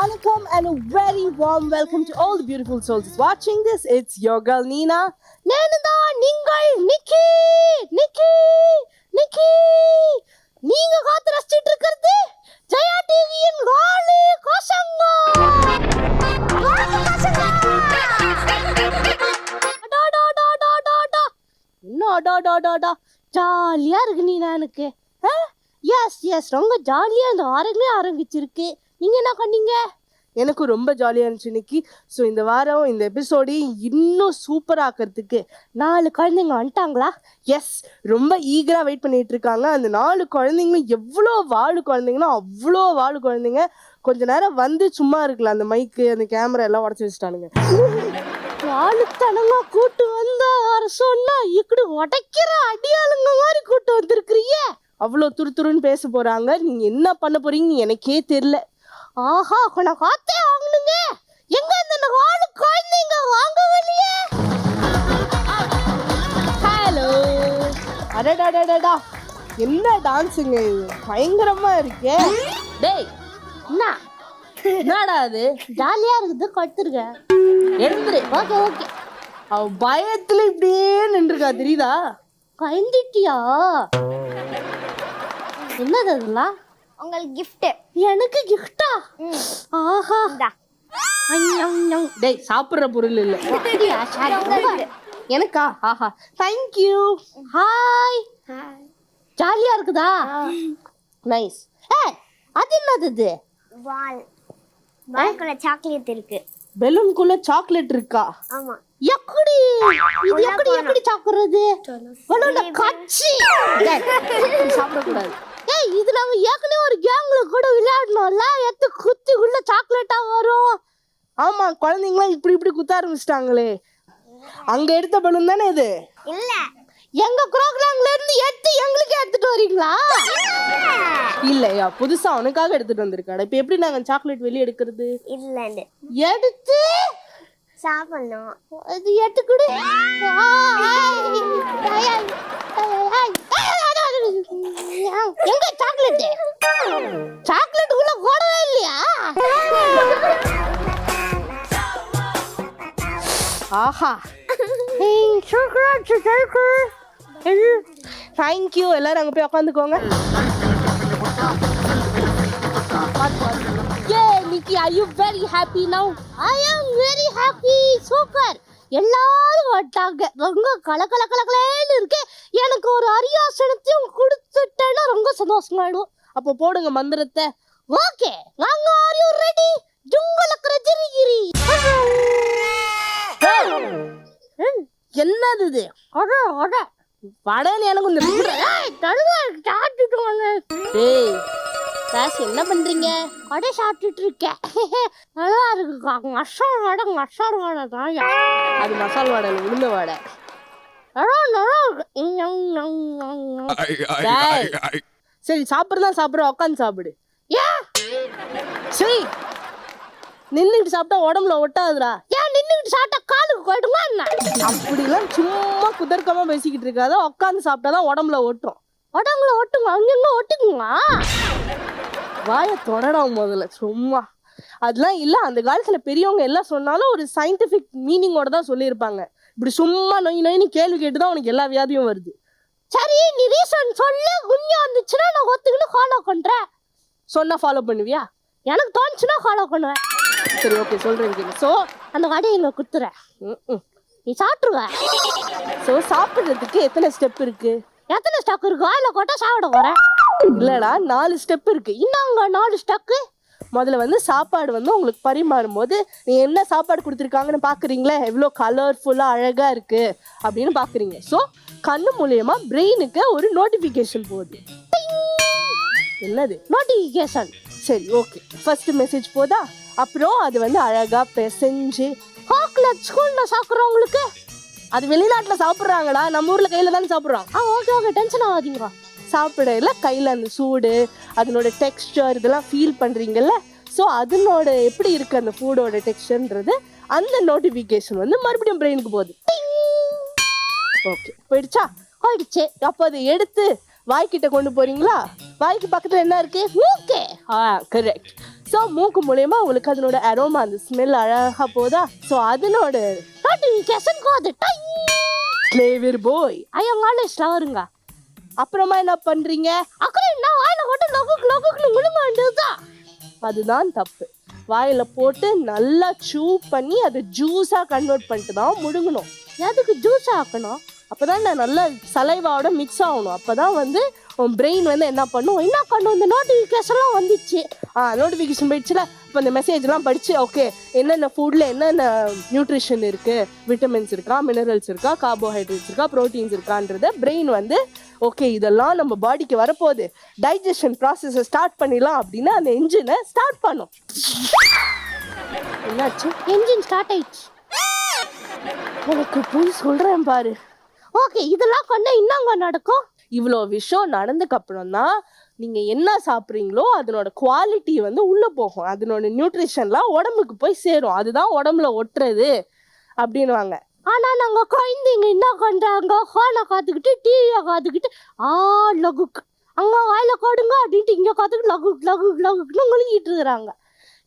Vanakkam and a very warm welcome to all the beautiful souls watching this. It's your girl Nina. Nenada ningal Nikki. நீங்க காத்து ரசிச்சிட்டு இருக்கிறது ஜெயா டிவியின் வாலு கோசங்கா. ஜாலியா இருக்கு நீனா எனக்கு. எஸ் ரொம்ப ஜாலியா இந்த வாரங்களே ஆரம்பிச்சிருக்கு. நீங்க என்ன பண்ணீங்க? எனக்கு ரொம்ப ஜாலியாக இருந்துச்சு இன்னைக்கு. ஸோ இந்த வாரம் இந்த எபிசோடு இன்னும் சூப்பராக ஆக்கிறதுக்கு 4 குழந்தைங்க வந்துட்டாங்களா? எஸ், ரொம்ப ஈகராக வெயிட் பண்ணிட்டு இருக்காங்க. அந்த 4 குழந்தைங்களும் எவ்வளோ வாழு குழந்தைங்கன்னா அவ்வளோ வாழு குழந்தைங்க. கொஞ்ச நேரம் வந்து சும்மா இருக்கலாம், அந்த மைக்கு அந்த கேமரா எல்லாம் உடச்சி வச்சுட்டானுங்க. வாழுத்தனமா கூட்டு வந்தா சொன்னா இப்படி உடைக்கிற அடியாளுங்க மாதிரி கூட்டு வந்திருக்கிறீங்க. அவ்வளோ துருன்னு பேச போறாங்க. நீங்க என்ன பண்ண போறீங்கன்னு எனக்கே தெரியல. ஆஹா, நான் காத்தே வாங்கணுங்க. எங்க அந்த வாழு குழந்தைங்க வாங்க வெளியே. ஹலோ, அடடா என்ன டான்ஸுங்க இது, பயங்கரமா இருக்கே. டேய் என்னடா அது? ஜாலியா இருக்குது, கத்துருங்க. எழுந்துரு. ஓகே. அவ பயத்துல இப்படியே நின்றுக்கா, தெரியுதா? கயந்துட்டியா? என்னது அதெல்லாம்? உங்களுக்கு gift. எனக்கு கிஃப்டா? ஆஹா, டேய், சாப்பிடுற பொருள் இல்ல. எனக்கா? ஆஹா, தேங்க்யூ. ஹாய். ஜாலியா இருக்குதா? நைஸ். அது என்னது இது? வால்குள்ள சாக்லேட் இருக்கு. பெலூன்குள்ள சாக்லேட் இருக்கா? ஆமா. எப்படி எப்படி சாப்பிடுறது? பலூன கச்சி சாப்பிட கூடாது. ஏய், இது நாங்க ஏற்கனவே ஒரு கேங்ல கூட விளையாடணும்ல. எத்து குத்தி உள்ள சாக்லேட்டா வரும். ஆமா, குழந்தைங்களாம் இப்படி குத்த ஆரம்பிச்சிட்டாங்களே. அங்க எடுத்த பலூன் தானே இது? இல்ல, எங்க ப்ரோக்ராம்ல இருந்து எடுத்து எங்களுக்கு எடுத்துட்டு வரீங்களா? இல்லையா, புதுசா உனக்காக எடுத்துட்டு வந்திருக்காடா. இப்ப எப்படி நாங்க சாக்லேட் வெளியே எடுக்கிறது? இல்ல எடுத்து சாப்பிடணும். அது எடுத்துக்கிடு. எங்க சாக்லேட் உள்ள போடவே இல்லையா? ஆஹா, தேங்க்யூ. எல்லாரும் அங்க போய் உட்காந்துக்கோங்க. Nikki, are you very happy now? I am very happy. Super. எல்லாரும் வட்டாங்க. ரொம்ப கலகலன்னு இருக்கு. எனக்கு ஒரு அரியாசனத்தையும் கொடுத்துட்டேன்னா ரொம்ப சந்தோஷமாயிடும். அப்போ போடுங்க மந்திரத்தை. ஓகே, நாங்க are you ready? ஜுங்கலக்கற ஜிரிகிரி. என்னது இது? அட வடன்னு எனக்கு இந்த தடுவா சாப்பிட்டுட்டு வாங்க. டேய் காசு, என்ன பண்றீங்க? கடை சாப்பிட்டுட்டு இருக்கேன். நல்லா இருக்குக்கா. மசால் வடை தான். அது மசால் வடை, உளுந்த வடை. சரி, சாப்பிடுறதா சாப்பிடுற, உட்காந்து சாப்பிடு. சரி, நின்னுட்டு சாப்பிட்டா உடம்புல ஒட்டாதுடா. ஏன் நின்னுட்டு சாப்பிட்டா காலுக்கு போயிடுமா என்ன? அப்படிலாம் சும்மா குதர்க்கமா பேசிக்கிட்டு இருக்காத. உட்காந்து சாப்பிட்டாதான் உடம்புல ஒட்டும். உடம்புல ஒட்டுங்க, அங்கங்க ஒட்டுக்குங்க. வாய தொடடாம முதல்ல சும்மா. அதெல்லாம் இல்ல, அந்த காலத்துல பெரியவங்க எல்லாம் சொன்னாலும் ஒரு சயின்டிபிக் மீனிங்கோட தான் சொல்லியிருப்பாங்க. இப்படி சும்மா நொயின்னு கேள்வி கேட்டுதான் உனக்கு எல்லா வியாதியும் வருது. சரி, நீ ரீசன் சொல்லு. குஞ்சா வந்துச்சுன்னா நான் ஒத்துக்கிட்டு ஃபாலோ பண்றேன். சொன்னா ஃபாலோ பண்ணுவியா? எனக்கு தோணுச்சுன்னா ஃபாலோ பண்ணுவேன். சரி, ஓகே, சொல்றேன். ஸோ அந்த கடையை இங்க குத்துறேன், நீ சாப்பிட்டுருவ. ஸோ சாப்பிட்றதுக்கு எத்தனை ஸ்டெப் இருக்கு? எத்தனை ஸ்டெப் இருக்கு? வாயில கொட்டா சாப்பிட போறேன். இல்லடா, 4 ஸ்டெப் இருக்கு. இன்னும் 4 ஸ்டெப்பு. முதல்ல வந்து சாப்பாடு வந்து உங்களுக்கு பரிமாறும் போது நீ என்ன சாப்பாடு கொடுத்துருக்காங்கன்னு பாக்குறீங்களா, எவ்வளோ கலர்ஃபுல்லா அழகா இருக்கு அப்படின்னு பாக்குறீங்க. ஸோ கண்ணு மூலியமா பிரெயினுக்கு ஒரு நோட்டிபிகேஷன் போகுது. என்னது நோட்டிபிகேஷன்? சரி, ஓகே. ஃபர்ஸ்ட் மெசேஜ் போதா, அப்புறம் அது வந்து அழகா பிசைஞ்சு சாக்லேட் ஸ்கூல்ல சாப்பிட்றவங்களுக்கு. அது வெளிநாட்டுல சாப்பிட்றாங்கடா, நம்ம ஊர்ல கையில தானே சாப்பிட்றோம். ஓகே, டென்ஷன் ஆகாதீங்க. சாப்பிடல கையில் அந்த சூடு, அதனோட டெக்ஸ்டர் இதெல்லாம் ஃபீல் பண்ணுறீங்கல்ல. ஸோ அதனோட எப்படி இருக்குது அந்த ஃபுட்டோட டெக்ஸ்டர்ன்றது அந்த நோட்டிஃபிகேஷன் வந்து மறுபடியும் பிரெயினுக்கு போகுது. ஓகே, போயிடுச்சா? போயிடுச்சு. அப்போ அதை எடுத்து வாய்க்கிட்ட கொண்டு போறீங்களா? வாய்க்கு பக்கத்தில் என்ன இருக்கு? மூக்கு. கரெக்ட். ஸோ மூக்கு மூலயமா உங்களுக்கு அதனோட அரோமா அந்த ஸ்மெல் அழகா போதா. ஸோ அதனோட நோட்டிஃபிகேஷன் கோது கிளேவர் பாய் ஐயங்கால ஸ்லவருங்க. அப்புறமா என்ன பண்றீங்க? அக்கறை நான் வாயில போட்டு லொகுக்கு லொகுக்குன்னு முழுங்க வேண்டியதுதான். அதுதான் தப்பு. வாயில போட்டு நல்லா சூ பண்ணி அதை ஜூஸா கன்வெர்ட் பண்ணிட்டு தான் முழுங்கணும். எதுக்கு ஜூஸ் ஆக்கணும்? அப்பதான் நல்லா சலைவாவோட மிக்ஸ் ஆகணும். அப்பதான் வந்து உன் பிரெயின் வந்து என்ன பண்ணும், என்ன பண்ணும்? இந்த நோட்டிஃபிகேஷன்லாம் வந்துச்சு. நோட்டிஃபிகேஷன் போயிடுச்சுல. இப்போ இந்த மெசேஜ்லாம் படிச்சு ஓகே என்னென்ன ஃபுட்டில் என்னென்ன நியூட்ரிஷன் இருக்குது, விட்டமின்ஸ் இருக்கா, மினரல்ஸ் இருக்கா, கார்போஹைட்ரேட்ஸ் இருக்கா, ப்ரோட்டீன்ஸ் இருக்கான்றத பிரெயின் வந்து ஓகே இதெல்லாம் நம்ம பாடிக்கு வரப்போகுது, டைஜஷன் ப்ராசஸை ஸ்டார்ட் பண்ணிடலாம் அப்படின்னு அந்த என்ஜினை ஸ்டார்ட் பண்ணும். என்னாச்சு? என்ஜின் ஸ்டார்ட் ஆயிடுச்சு. எனக்கு போய் சொல்கிறேன் பாரு. ஓகே இதெல்லாம் கொண்டு இன்னங்க நடக்கும். இவ்வளோ விஷயம் நடந்துக்கு அப்புறம் தான் நீங்கள் என்ன சாப்பிட்றீங்களோ அதனோட குவாலிட்டி வந்து உள்ளே போகும், அதனோட நியூட்ரிஷன்லாம் உடம்புக்கு போய் சேரும், அதுதான் உடம்புல ஒட்டுறது அப்படின்வாங்க. ஆனா நாங்க குழந்தைங்க என்ன பண்றாங்க, ஹாலை காத்துக்கிட்டு டிவியை காத்துக்கிட்டு லகுக்கு அங்க வாயில கோடுங்க அப்படின்ட்டு இங்க காத்துக்கிட்டு லகுக் லகுக் லகுக்குன்னு முழுங்கிட்டு இருக்கிறாங்க.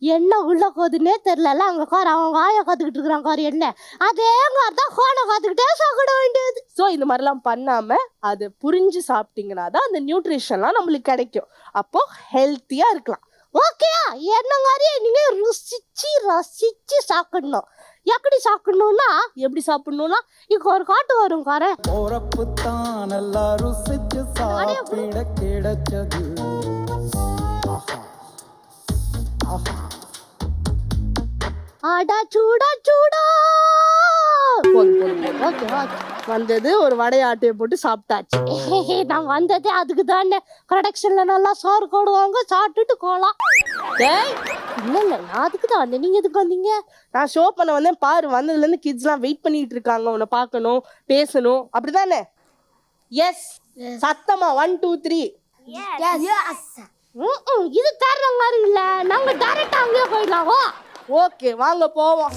என்ன உள்ள கோதுன்னே தெரியல. அங்க கார் அவங்க வாயை காத்துக்கிட்டு இருக்கிறாங்க. கார் என்ன அதே கார் தான் ஹாலை காத்துக்கிட்டே சாப்பிட வேண்டியது. ஸோ இந்த மாதிரிலாம் பண்ணாமல் அதை புரிஞ்சு சாப்பிட்டீங்கன்னா தான் அந்த நியூட்ரிஷன்லாம் நம்மளுக்கு கிடைக்கும். அப்போ ஹெல்த்தியாக இருக்கலாம். ஓகேயா? என்ன மாதிரியே நீங்க ருசிச்சு ரசிச்சு சாப்பிடணும். எப்படி சாப்பிடணும்னா எப்படி சாப்பிடணும்னா இங்க ஒரு காட்டு வரும் காரன் போறப்பு தான் நல்லா ருசிச்சு சாப்பிட கிடைச்சது. ஆடா சூடா சூடா போதும் ஓகே ஓகே வந்தது ஒரு வடையாட்டையை போட்டு சாப்பிட்டாச்சு. நான் வந்ததே அதுக்கு தானே. ப்ரொடக்ஷன்ல நல்லா சோறு போடுவாங்க, சாப்பிட்டுட்டு போகலாம். டேய் இல்ல நான் அதுக்கு தான் வந்தேன். நீங்க எதுக்கு வந்தீங்க? நான் ஷோ பண்ண வந்தேன் பாரு. வந்ததுலேருந்து கிட்ஸ்லாம் வெயிட் பண்ணிட்டு இருக்காங்க உன்னை பார்க்கணும் பேசணும் அப்படிதானே? எஸ் சத்தமா 1 2 3. இது தர்ற மாதிரி இல்ல, நாங்க டைரக்டா அங்கேயே போயிடலாம். ஓகே வாங்க போவோம்.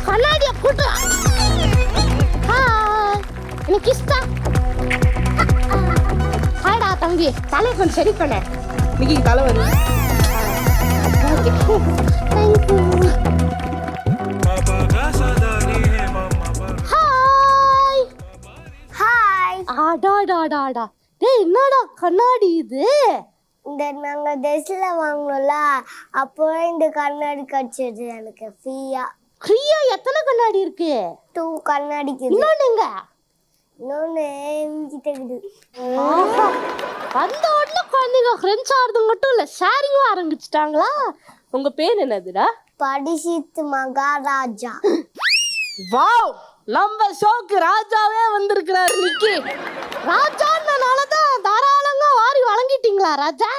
கண்ணாடிய கூட்டு எனக்கு இஷ்டா. ஹாய்டா தம்பி, தலை கொஞ்சம் சரி பண்ண. இன்னைக்கு தலை வருது. தேங்க்யூ. Hi hi. ஆடாடாடாடா. டேய் என்னடா கண்ணாடி இது? இந்த நாங்க ட்ரெஸ்ல வாங்கணும்ல, அப்போ இந்த கண்ணாடி கிடைச்சது எனக்கு ஃப்ரீயா. ஃப்ரீயா எத்தனை கண்ணாடி இருக்கு? 2 கண்ணாடிக்கு. இன்னொன்னுங்க இன்னொன்னு என்கிட்ட இருக்குது. அந்த உடனே குழந்தைங்க ஃப்ரெண்ட்ஸ் ஆடுறது மட்டும் இல்ல ஷேரிங்கும் ஆரம்பிச்சிட்டாங்களா? உங்க பேர் என்னதுடா? படிசித் மகாராஜா. வாவ், நம்ம ஷோக்கு ராஜாவே வந்திருக்கிறாரு நிக்கி. ராஜான்றனாலதான் தாராளங்க வாரி வழங்கிட்டீங்களா ராஜா?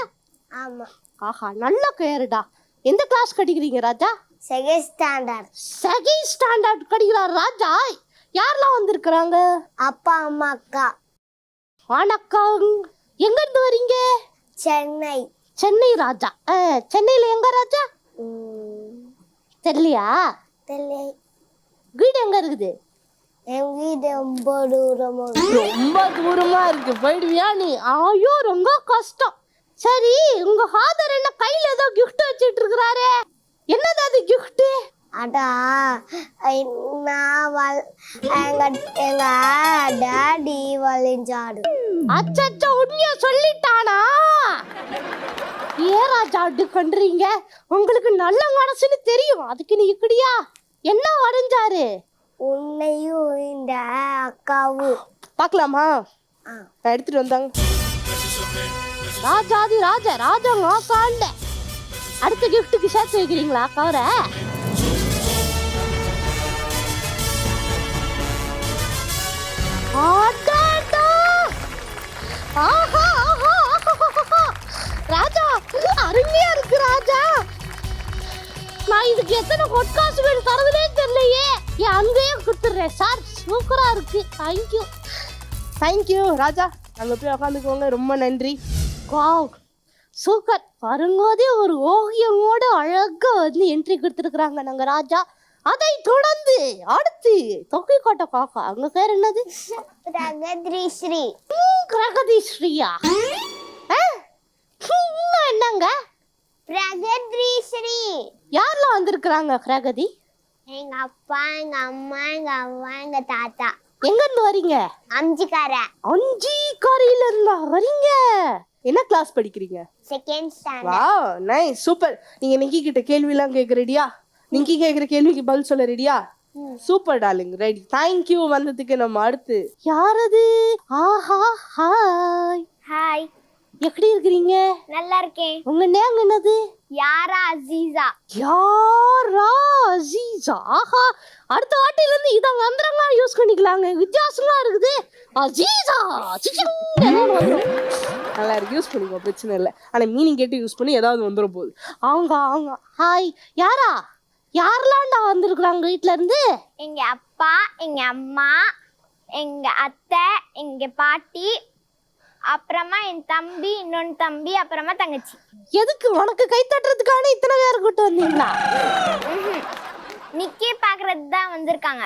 ஆமா. ஆஹா நல்ல கேருடா. எந்த கிளாஸ் படிக்கிறீங்க ராஜா? Second standard. செகண்ட் ஸ்டாண்டர்ட் படிக்கிறார் ராஜா. யாரெல்லாம் வந்திருக்கிறாங்க? அப்பா அம்மா அக்கா. வணக்கம். எங்க இருந்து வரீங்க? சென்னை. சென்னை ராஜா. சென்னையில எங்க ராஜா? தெரியலையா? தெரியல. வீடு எங்க இருக்குது? என் வீடு ரொம்ப தூரமா. ரொம்ப தூரமா இருக்கு, போயிடுவியா நீ? ஐயோ ரொம்ப கஷ்டம். சரி உங்க ஃபாதர் என்ன கையில ஏதோ gift வச்சிட்டு இருக்கிறாரே, என்னது அது gift? அடா எங்க டாடி வளைஞ்சாடு. அச்சச்சோ உண்மையா சொல்லிட்டானா? ஏன் ராஜா அப்படி பண்றீங்க? உங்களுக்கு நல்ல மனசுன்னு தெரியும், அதுக்கு நீ இப்படியா? என்ன வரைஞ்சாரு? உன்னையும் இந்த அக்காவும். பார்க்கலாமா? நான் எடுத்துட்டு வந்தாங்க. ராஜாதி ராஜா ராஜா காண்ட அடுத்த கிஃப்ட்டுக்கு சேர்த்து வைக்கிறீங்களா கவரை? ராஜா அருமையா இருக்கு ராஜா. நான் இதுக்கு எத்தனை பொட்காசு வேணும் தரதுனே தெரியலையே. என் அங்கேயே கொடுத்துட்றேன் சார். சூப்பரா இருக்கு. தேங்க்யூ. தேங்க்யூ ராஜா. அங்கே போய் உட்காந்துக்கோங்க. ரொம்ப நன்றி. Wow super. வரும்போதே ஒரு ஓவியமோட அழகா வந்து என்ட்ரி கொடுத்துருக்குறாங்க நாங்க ராஜா. அதை தொடர்ந்து அடுத்து தொகை கோட்டை காக்கா. அங்க பேர் என்னது? பிரகதீஸ்ரீ. பிரகதீஸ்ரீயா? என்னங்க பிரகதீஸ்வரி. யாரெல்லாம் வந்திருக்கிறாங்க பிரகதி? எங்க அப்பா, எங்க அம்மா, எங்க அம்மா, எங்க தாத்தா. எங்க இருந்து வரீங்க? அஞ்சுக்கார. அஞ்சிக்காரியில இருந்தா வரீங்க? என்ன கிளாஸ் படிக்கிறீங்க? Second standard. Wow nice super. நீங்க நிக்கி கிட்ட கேள்வி எல்லாம் கேட்க ரெடியா? நிக்கி கேக்குற கேள்விக்கு பதில் சொல்ல ரெடியா? Super darling ready. Thank you வந்ததுக்கு. நம்ம அடுத்து யார் அது? ஆஹா ஹாய். ஹாய். எப்படி இருக்கிறீங்க? நல்லா இருக்கேன். உங்க நேம் என்னது? யாரா அசீசா. யாரா அசீசா. ஆஹா, அடுத்த வாட்டில இருந்து இத மந்திரமா யூஸ் பண்ணிக்கலாங்க. வித்தியாசமா இருக்குது. அசீசா நல்லா இருக்கு, யூஸ் பண்ணிக்கோ, பிரச்சனை இல்லை. ஆனா மீனிங் கேட்டு யூஸ் பண்ணி ஏதாவது வந்துடும் போகுது. அவங்க அவங்க ஹாய். யாரா யாரெல்லாம்டா வந்திருக்கிறாங்க வீட்ல இருந்து? எங்க அப்பா, எங்க அம்மா, எங்க அத்தை, எங்க பாட்டி, அப்புறமா என் தம்பி, இன்னொன்னு தம்பி, அப்புறமா தங்கச்சி. எதுக்கு உனக்கு கை தட்டுறதுக்கான இத்தனை பேர் கூட்டு வந்தீங்களா? நிக்கி பாக்குறது தான் வந்திருக்காங்க.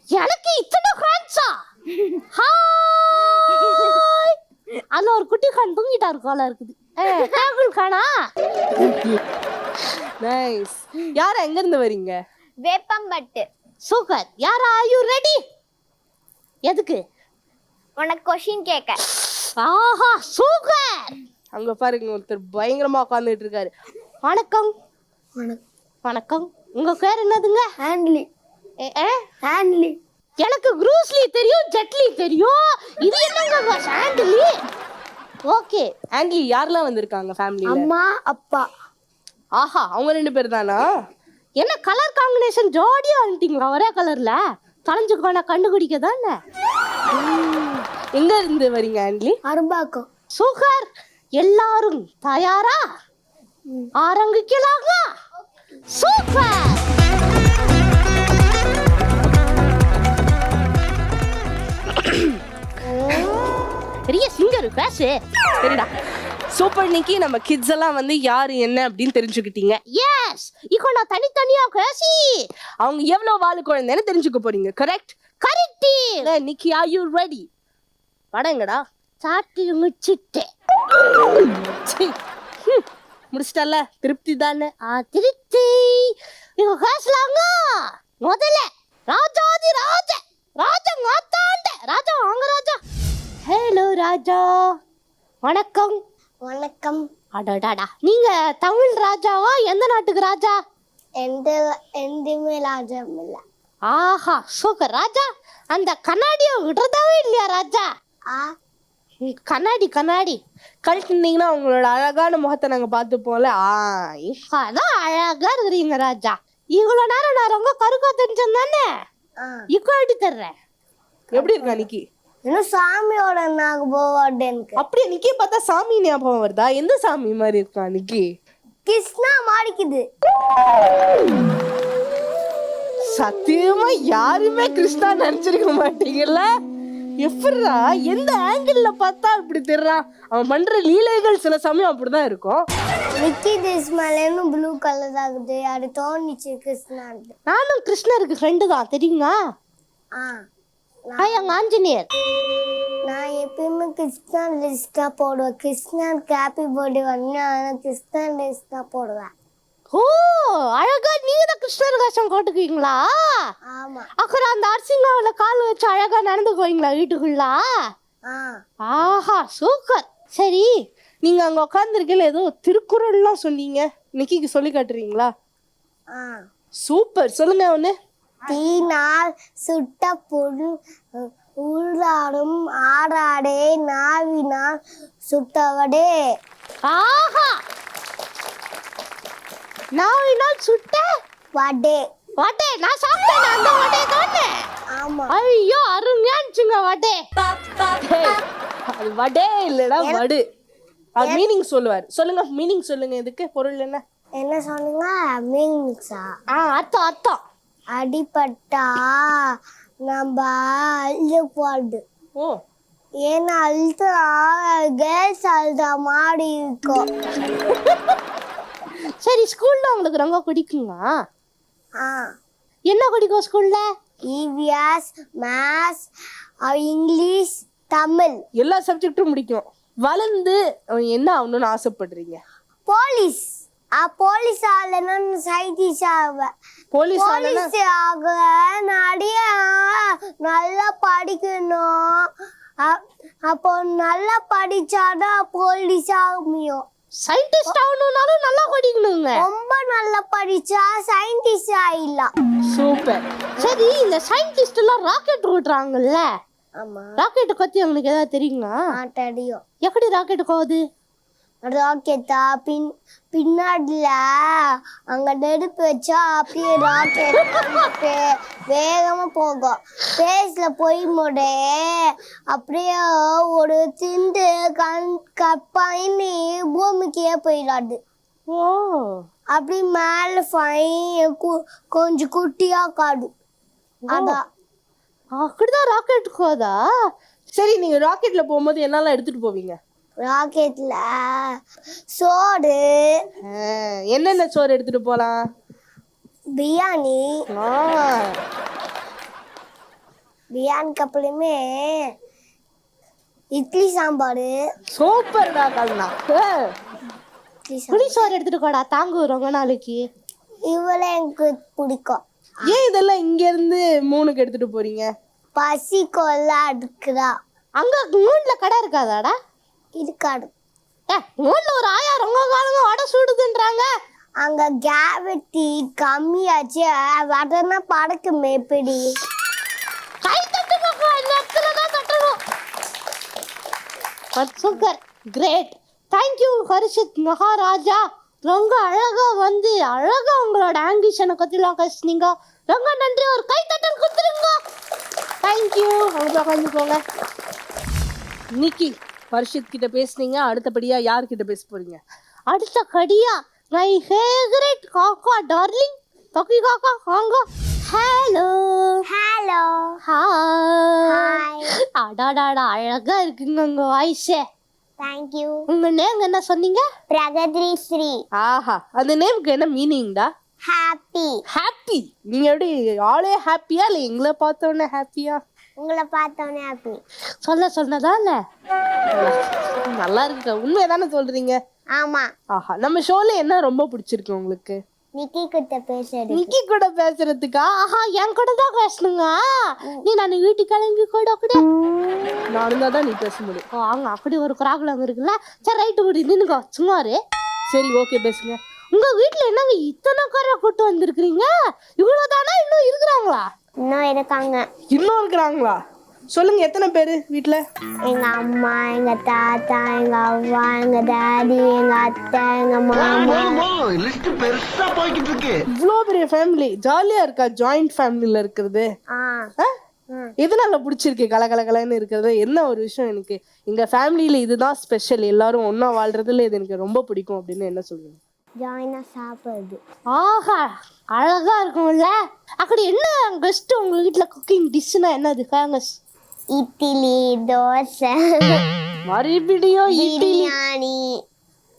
எனக்கு இத்தனை ஃப்ரெண்ட்ஸா? ஹாய். அதுல ஒரு குட்டி கான் தூங்கிட்டாரு போல இருக்குது. டேபிள் கானா? நைஸ். யார் எங்க இருந்து வரீங்க? வேப்பம்பட்டு. சூப்பர். யாரா ஆர் யூ ரெடி? எதுக்கு? உனக்கு கொஸ்டின் கேட்க. ஆஹா சூப்பர். அங்க பாருங்க ஒருத்தர் பயங்கரமா உட்கார்ந்துட்டு இருக்காரு. வணக்கம். வணக்கம். உங்க பேர் என்னதுங்க? ஹேண்ட்லி. ஹேண்ட்லி. எனக்கு ப்ரூஸ்லி தெரியும், ஜெட்லி தெரியும். இது என்னங்க சாண்டிலி? ஓகே. ஆண்டி யாரெல்லாம் வந்திருக்காங்க ஃபேமிலில? அம்மா, அப்பா. ஆஹா, அவங்க 2 பேர் தானா? என்ன கலர் காம்பினேஷன் ஜோடியா வந்துட்டீங்களா ஒரே கலர்ல? தொலைஞ்சுக்கோனா கண்டுபிடிக்க தானே. எங்க இருந்து வரீங்க ஆண்டி? அரும்பாக்கம். சூப்பர். எல்லாரும் தயாரா? ஆரம்பிக்கலாமா? சூப்பர். பெரிய சிங்கர் பேசு. சரிடா. சூப்பர் நிக்கி, நம்ம கிட்ஸ் எல்லாம் வந்து யாரு என்ன அப்படின்னு தெரிஞ்சுக்கிட்டீங்க. எஸ், இப்போ நான் தனித்தனியா பேசி அவங்க எவ்வளவு வாழ குழந்தைன்னு தெரிஞ்சுக்க போறீங்க. Correct? Correct. Nikki, are you ready? வடங்கடா. சாட்டி முடிச்சிட்டேன். முடிச்சிட்டல, திருப்தி தானே? திருப்தி. இப்போ பேசலாங்க. முதல்ல ராஜாதி ராஜ ராஜா மாத்தாண்ட ராஜா வாங்க ராஜா. ஹலோ ராஜா. வணக்கம். வணக்கம். அடடாடா, நீங்க தமிழ் ராஜாவா? எந்த நாட்டுக்கு ராஜா? எந்துமே ராஜம் இல்ல. ஆஹா சூப்பர் ராஜா. அந்த கண்ணாடியை விடுறதாவே இல்லையா ராஜா? கண்ணாடி கண்ணாடி கழட்டினீங்கன்னா உங்களோட அழகான முகத்தை நாங்க பார்த்துப்போம்ல. அதான் அழகா இருக்கிறீங்க ராஜா. இவ்வளவு நேரம் நான் ரொம்ப கருக்கா தெரிஞ்சேன் தானே. இப்போ எப்படி தர்றேன்? எப்படி இருக்கா நிக்கி? இன்னும் சாமியோட ஞாபகம் எனக்கு. அப்படியே நிக்கி பார்த்தா சாமி ஞாபகம் வருதா? எந்த சாமி மாதிரி இருக்கா நிக்கி? கிருஷ்ணா மாடிக்குது. சத்தியமா யாருமே கிருஷ்ணா நினைச்சிருக்க மாட்டீங்கல்ல. எப்படா எந்த ஆங்கிள் பார்த்தா இப்படி தெரியறான்? அவன் பண்ற லீலைகள் சில சமயம் அப்படிதான் இருக்கும். நிக்கி திஸ் மேலேன்னு ப்ளூ கலர் ஆகுது. அது தோணிச்சு கிருஷ்ணா. நானும் கிருஷ்ணருக்கு ஃப்ரெண்டு தான் தெரியுமா? எங்க ஆஞ்சநேயர். நான் எப்பயுமே கிருஷ்ணா ட்ரெஸ் தான் போடுவேன். கிருஷ்ணாக்கு ஹாப்பி பர்த்டே வந்து கிருஷ்ணா ட்ரெஸ் தான் போடுவேன். ஓ அழகா நீங்க தான் கிருஷ்ணர் வேஷம் போட்டுக்குவீங்களா? ஆமா. அப்புறம் அந்த அரிசிங்காவில கால் வச்சு அழகா நடந்து போவீங்களா வீட்டுக்குள்ள? ஆஹா சூப்பர். சரி, நீங்க அங்க உட்கார்ந்துருக்கல ஏதோ திருக்குறள்லாம் சொன்னீங்க. நிக்கிக்கு சொல்லி காட்டுறீங்களா? சூப்பர், சொல்லுங்க ஒண்ணு. தீனால் சுட்ட பொருள் உள்ளாடும் ஆடாடே நாவினால் சுட்டவடே. ஆஹா, நாவினால் சுட்ட வடே. வடை நான் சாப்பிட்டேன். அந்த வடை தானே? ஆமா. ஐயோ அருமையா இருந்துச்சுங்க வடை. அது வடே இல்லடா வடு. அது மீனிங் சொல்லுவார். சொல்லுங்க மீனிங் சொல்லுங்க. இதுக்கு பொருள் என்ன? என்ன சொன்னீங்க? மீன்ஸா? அர்த்தம் அர்த்தம். அடிப்பட்டா நம்ம அழுது போடுது. ஓ, ஏன்னா அழுத்தா கேஸ் அழுத மாதிரி இருக்கும். சரி, ஸ்கூல்ல உங்களுக்கு ரொம்ப பிடிக்குமா? என்ன பிடிக்கும் ஸ்கூல்ல? இவிஎஸ், மேத்ஸ், இங்கிலீஷ், தமிழ் எல்லா சப்ஜெக்டும் பிடிக்கும். வளர்ந்து என்ன ஆகணும்னு ஆசைப்படுறீங்க? போலீஸ். போலீஸ் ஆகலன்னா சயின்டிஸ்ட் ஆகுவேன். போலீஸ் போலீஸ் ஆக நிறைய நல்லா படிக்கணும். அப்போ நல்லா படிச்சாதான் போலீஸ் ஆக முடியும். சயின்டிஸ்ட் ஆகணும்னாலும் நல்லா படிக்கணுங்க. ரொம்ப நல்லா படிச்சா சயின்டிஸ்ட் ஆயிடலாம். சூப்பர். சரி, இந்த சயின்டிஸ்ட் எல்லாம் ராக்கெட் ஓட்டுறாங்கல்ல, ஆமா, ராக்கெட் பத்தி உங்களுக்கு ஏதாவது தெரியுங்களா? தெரியும். எப்படி ராக்கெட் போகுது? ராக்கெட்டா பின்னாடில அங்க நெருப்பு வச்சா அப்படியே ராக்கெட் வேகமா போகும். பேஸ்ல போய் முடே அப்படியே ஒரு திண்டு கட் பண்ணி பூமிக்கே போயிடாது. ஓ, அப்படி மேல கொஞ்சம் குட்டியா காடு. அதான் அப்படிதான் ராக்கெட் போதா? சரி, நீங்க ராக்கெட்ல போகும்போது என்னெல்லாம் எடுத்துட்டு போவீங்க? ராக்கெட்ல சோறு, என்னென்ன சோறு எடுத்துட்டு போலாம்? பிரியாணிக்கு அப்புறமே இட்லி சாம்பாரு. சூப்பர்டா கல்னா. புளி சோறு எடுத்துட்டு போடா, தாங்கும் ரொம்ப நாளைக்கு. இவளை எனக்கு பிடிக்கும். ஏன் இதெல்லாம் இங்க இருந்து 3க்கு எடுத்துட்டு போறீங்க? பசி கொள்ள அடுக்குறா. அங்க மூணுல கடை இருக்காதாடா? இருக்காடு. மூணுல ஒரு ஆயா ரொம்ப காலமா வடை சுடுதுன்றாங்க. அங்க கேவிட்டி கம்மியாச்சு, வடனா படக்குமே. எப்படி கை தட்டு பக்கம் இடத்துல தான் தட்டணும். Super, great. Thank you Harshith Maharaja. ரொம்ப அழகா வந்து அழகா உங்களோட ஆம்பிஷனை பத்திலாம் பேசுனீங்க. ரொம்ப நன்றி. ஒரு கை தட்டல் கொடுத்துருங்க. தேங்க்யூ. அவங்க உட்காந்துக்கோங்க. நிக்கி, ஹர்ஷித் கிட்ட பேசுனீங்க. அடுத்தபடியா யார்கிட்ட பேச போறீங்க? அடுத்தபடியா மை ஃபேவரட் காக்கா டார்லிங் பக்கி காக்கா வாங்க. Hello hello hi. அடாடாடா, அழகா இருக்குங்க உங்க வாய்ஸ். தேங்க்யூ. உங்க நேம் என்ன சொன்னீங்க? பிரகதி ஸ்ரீ. ஆஹா, அந்த நேமுக்கு என்ன மீனிங்டா? ஹாப்பி. ஹாப்பி. நீங்க எப்படி ஆளே ஹாப்பியா இல்ல எங்களை பார்த்தோன்னே ஹாப்பியா? உங்களை பார்த்தோன்னே ஹாப்பி. சொன்னதானே நல்லா இருக்கு. உண்மையதானே சொல்றீங்க? ஆமா. ஆஹா, நம்ம ஷோல என்ன ரொம்ப பிடிச்சிருக்கு உங்களுக்கு? நிக்கி கிட்ட பேசுறது. நிக்கி கூட பேசுறதுக்கா? ஆஹா, என் கூட தான் பேசணுங்க. நீ நான் வீட்டுக்கு கிளம்பி கூட நான் இருந்தா தான் நீ பேச முடியும். அங்க அப்படி ஒரு ப்ராப்ளம் இருக்குல்ல. சரி, ரைட்டு கூடி நின்னுக்கோ சும்மாரு. சரி, ஓகே, பேசுங்க. உங்க வீட்டுல என்னங்க இத்தனை காரை கூட்டு வந்திருக்கிறீங்க? இவ்வளவுதானா? இன்னும் இருக்கிறாங்களா? இன்னும் இருக்காங்க. இன்னும் இருக்கிறாங்களா? சொல்லுங்க, எத்தனை பேரு வீட்டுல? எங்க அம்மா, எங்க தாத்தா, எங்க அவ்வா, எங்க டாடி, எங்க அத்தை, எங்க மாமா. லிஸ்ட் பெருசா போய்கிட்டு இருக்கு. இவ்வளோ பெரிய ஃபேமிலி. ஜாலியா இருக்கா ஜாயிண்ட் ஃபேமிலில இருக்கிறது? எதனால பிடிச்சிருக்கு கலகலகலன்னு இருக்கிறது? என்ன ஒரு விஷயம் எனக்கு எங்க ஃபேமிலியில இதுதான் ஸ்பெஷல், எல்லாரும் ஒன்னா வாழ்றதுல இது எனக்கு ரொம்ப பிடிக்கும் அப்படின்னு என்ன சொல்லுங்க? ஜாயினா சாப்பிடுறது. ஆஹா, அழகா இருக்கும்ல. அப்படி என்ன பெஸ்ட் உங்க வீட்டுல குக்கிங் டிஷ்னா என்னது ஃபேமஸ்? இட்லி, தோசை, மறுபடியும் பிரியாணி.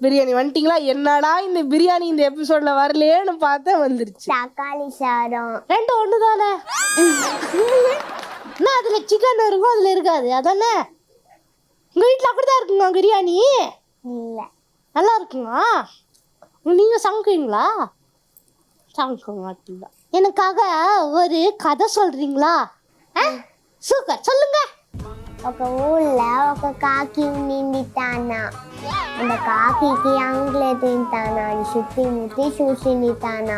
பிரியாணி வந்துட்டீங்களா? என்னடா இந்த பிரியாணி இந்த எபிசோட்ல வரலையேன்னு பார்த்தா வந்துருச்சு. தக்காளி சாதம். ரெண்டும் ஒண்ணு தானே? என்ன அதுல சிக்கன் இருக்கும், அதுல இருக்காது அதானே? உங்க வீட்டுல அப்படிதான் இருக்குங்க பிரியாணி? இல்ல, நல்லா இருக்குங்க. நீங்க சமைக்குவீங்களா? சமைக்க மாட்டீங்க. எனக்காக ஒரு கதை சொல்றீங்களா? சூப்பர், சொல்லுங்க. ఒక ఊళ్ళో ఒక కాకి ఉండిందితానా. அந்த కాకికి ఆంగ్లే తింటానా. అది சுத்தி முத்தி చూసిందితానా.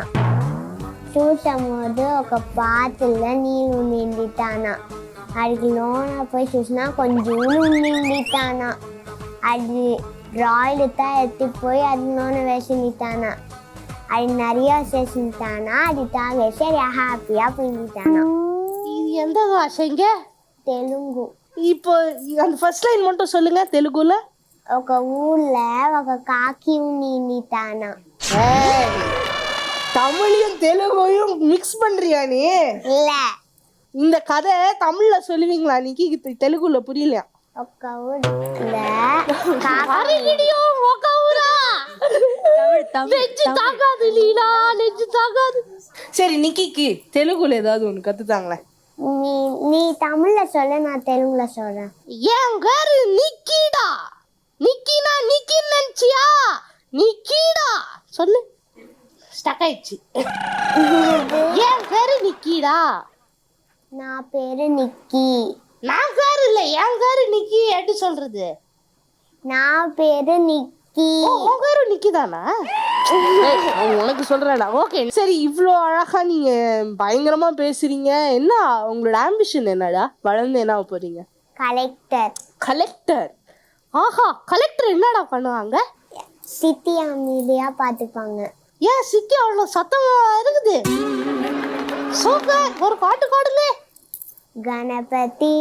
చూసம்போது ఒక పాత్రలో నీళ్ళు ఉండిందితానా. అది లోన పోయి చూసినా కొంచెం ఉండిందితానా. అది రాయిలతో ఎత్తిపోయి అది లోన వేసిందితానా. అది நிறைய చేసిందితానా. అది తాగేసి అది హ్యాపీగా పోయిందితానా. இது எந்த பாஷைங்க? తెలుగు. இப்போ அந்த ஃபர்ஸ்ட் லைன் மட்டும் சொல்லுங்க தெலுங்குல. ఒక ఊళ్ళో ఒక కాకి ఉండిందితానా. தமிழையும் தெலுங்கையும் மிக்ஸ் பண்றியா நீ? இல்ல, இந்த கதை தமிழ்ல சொல்லுவீங்களா? நீக்கு தெலுங்குல புரியலையா? ఒక ఊళ్ళో சரி, நிக்கிக்கு தெலுங்குல ஏதாவது ஒண்ணு கத்துத்தாங்களேன். நீ தமிழ்ல சொல்ல, நான் தெலுங்குல சொல்றேன். என் பேரு நிக்கிடா. நிக்கினா நிக்கி நினைச்சியா? நிக்கிடா சொல்லு. ஸ்டக் ஆயிடுச்சு. என் பேரு நிக்கிடா. நான் பேரு நிக்கி. நான் பேரு இல்ல, என் பேரு நிக்கி. எப்படி சொல்றது? நான் பேரு நிக்கி. உன் பேரு நிக்கிதானா? உனக்கு சொல்றேன்டா. ஓகே சரி, இவ்வளோ அழகா நீங்க பயங்கரமா பேசுறீங்க. என்ன உங்களோட ஆம்பிஷன் என்னடா? வளர்ந்து என்ன ஆக போறீங்க? கலெக்டர். கலெக்டர். ஆஹா, கலெக்டர் என்னடா பண்ணுவாங்க? சிட்டி அமைதியா பாத்துப்பாங்க. ஏன் சிட்டி அவ்வளோ சத்தமா இருக்குது? சூப்பர், ஒரு பாட்டு பாடுங்க. கணபதி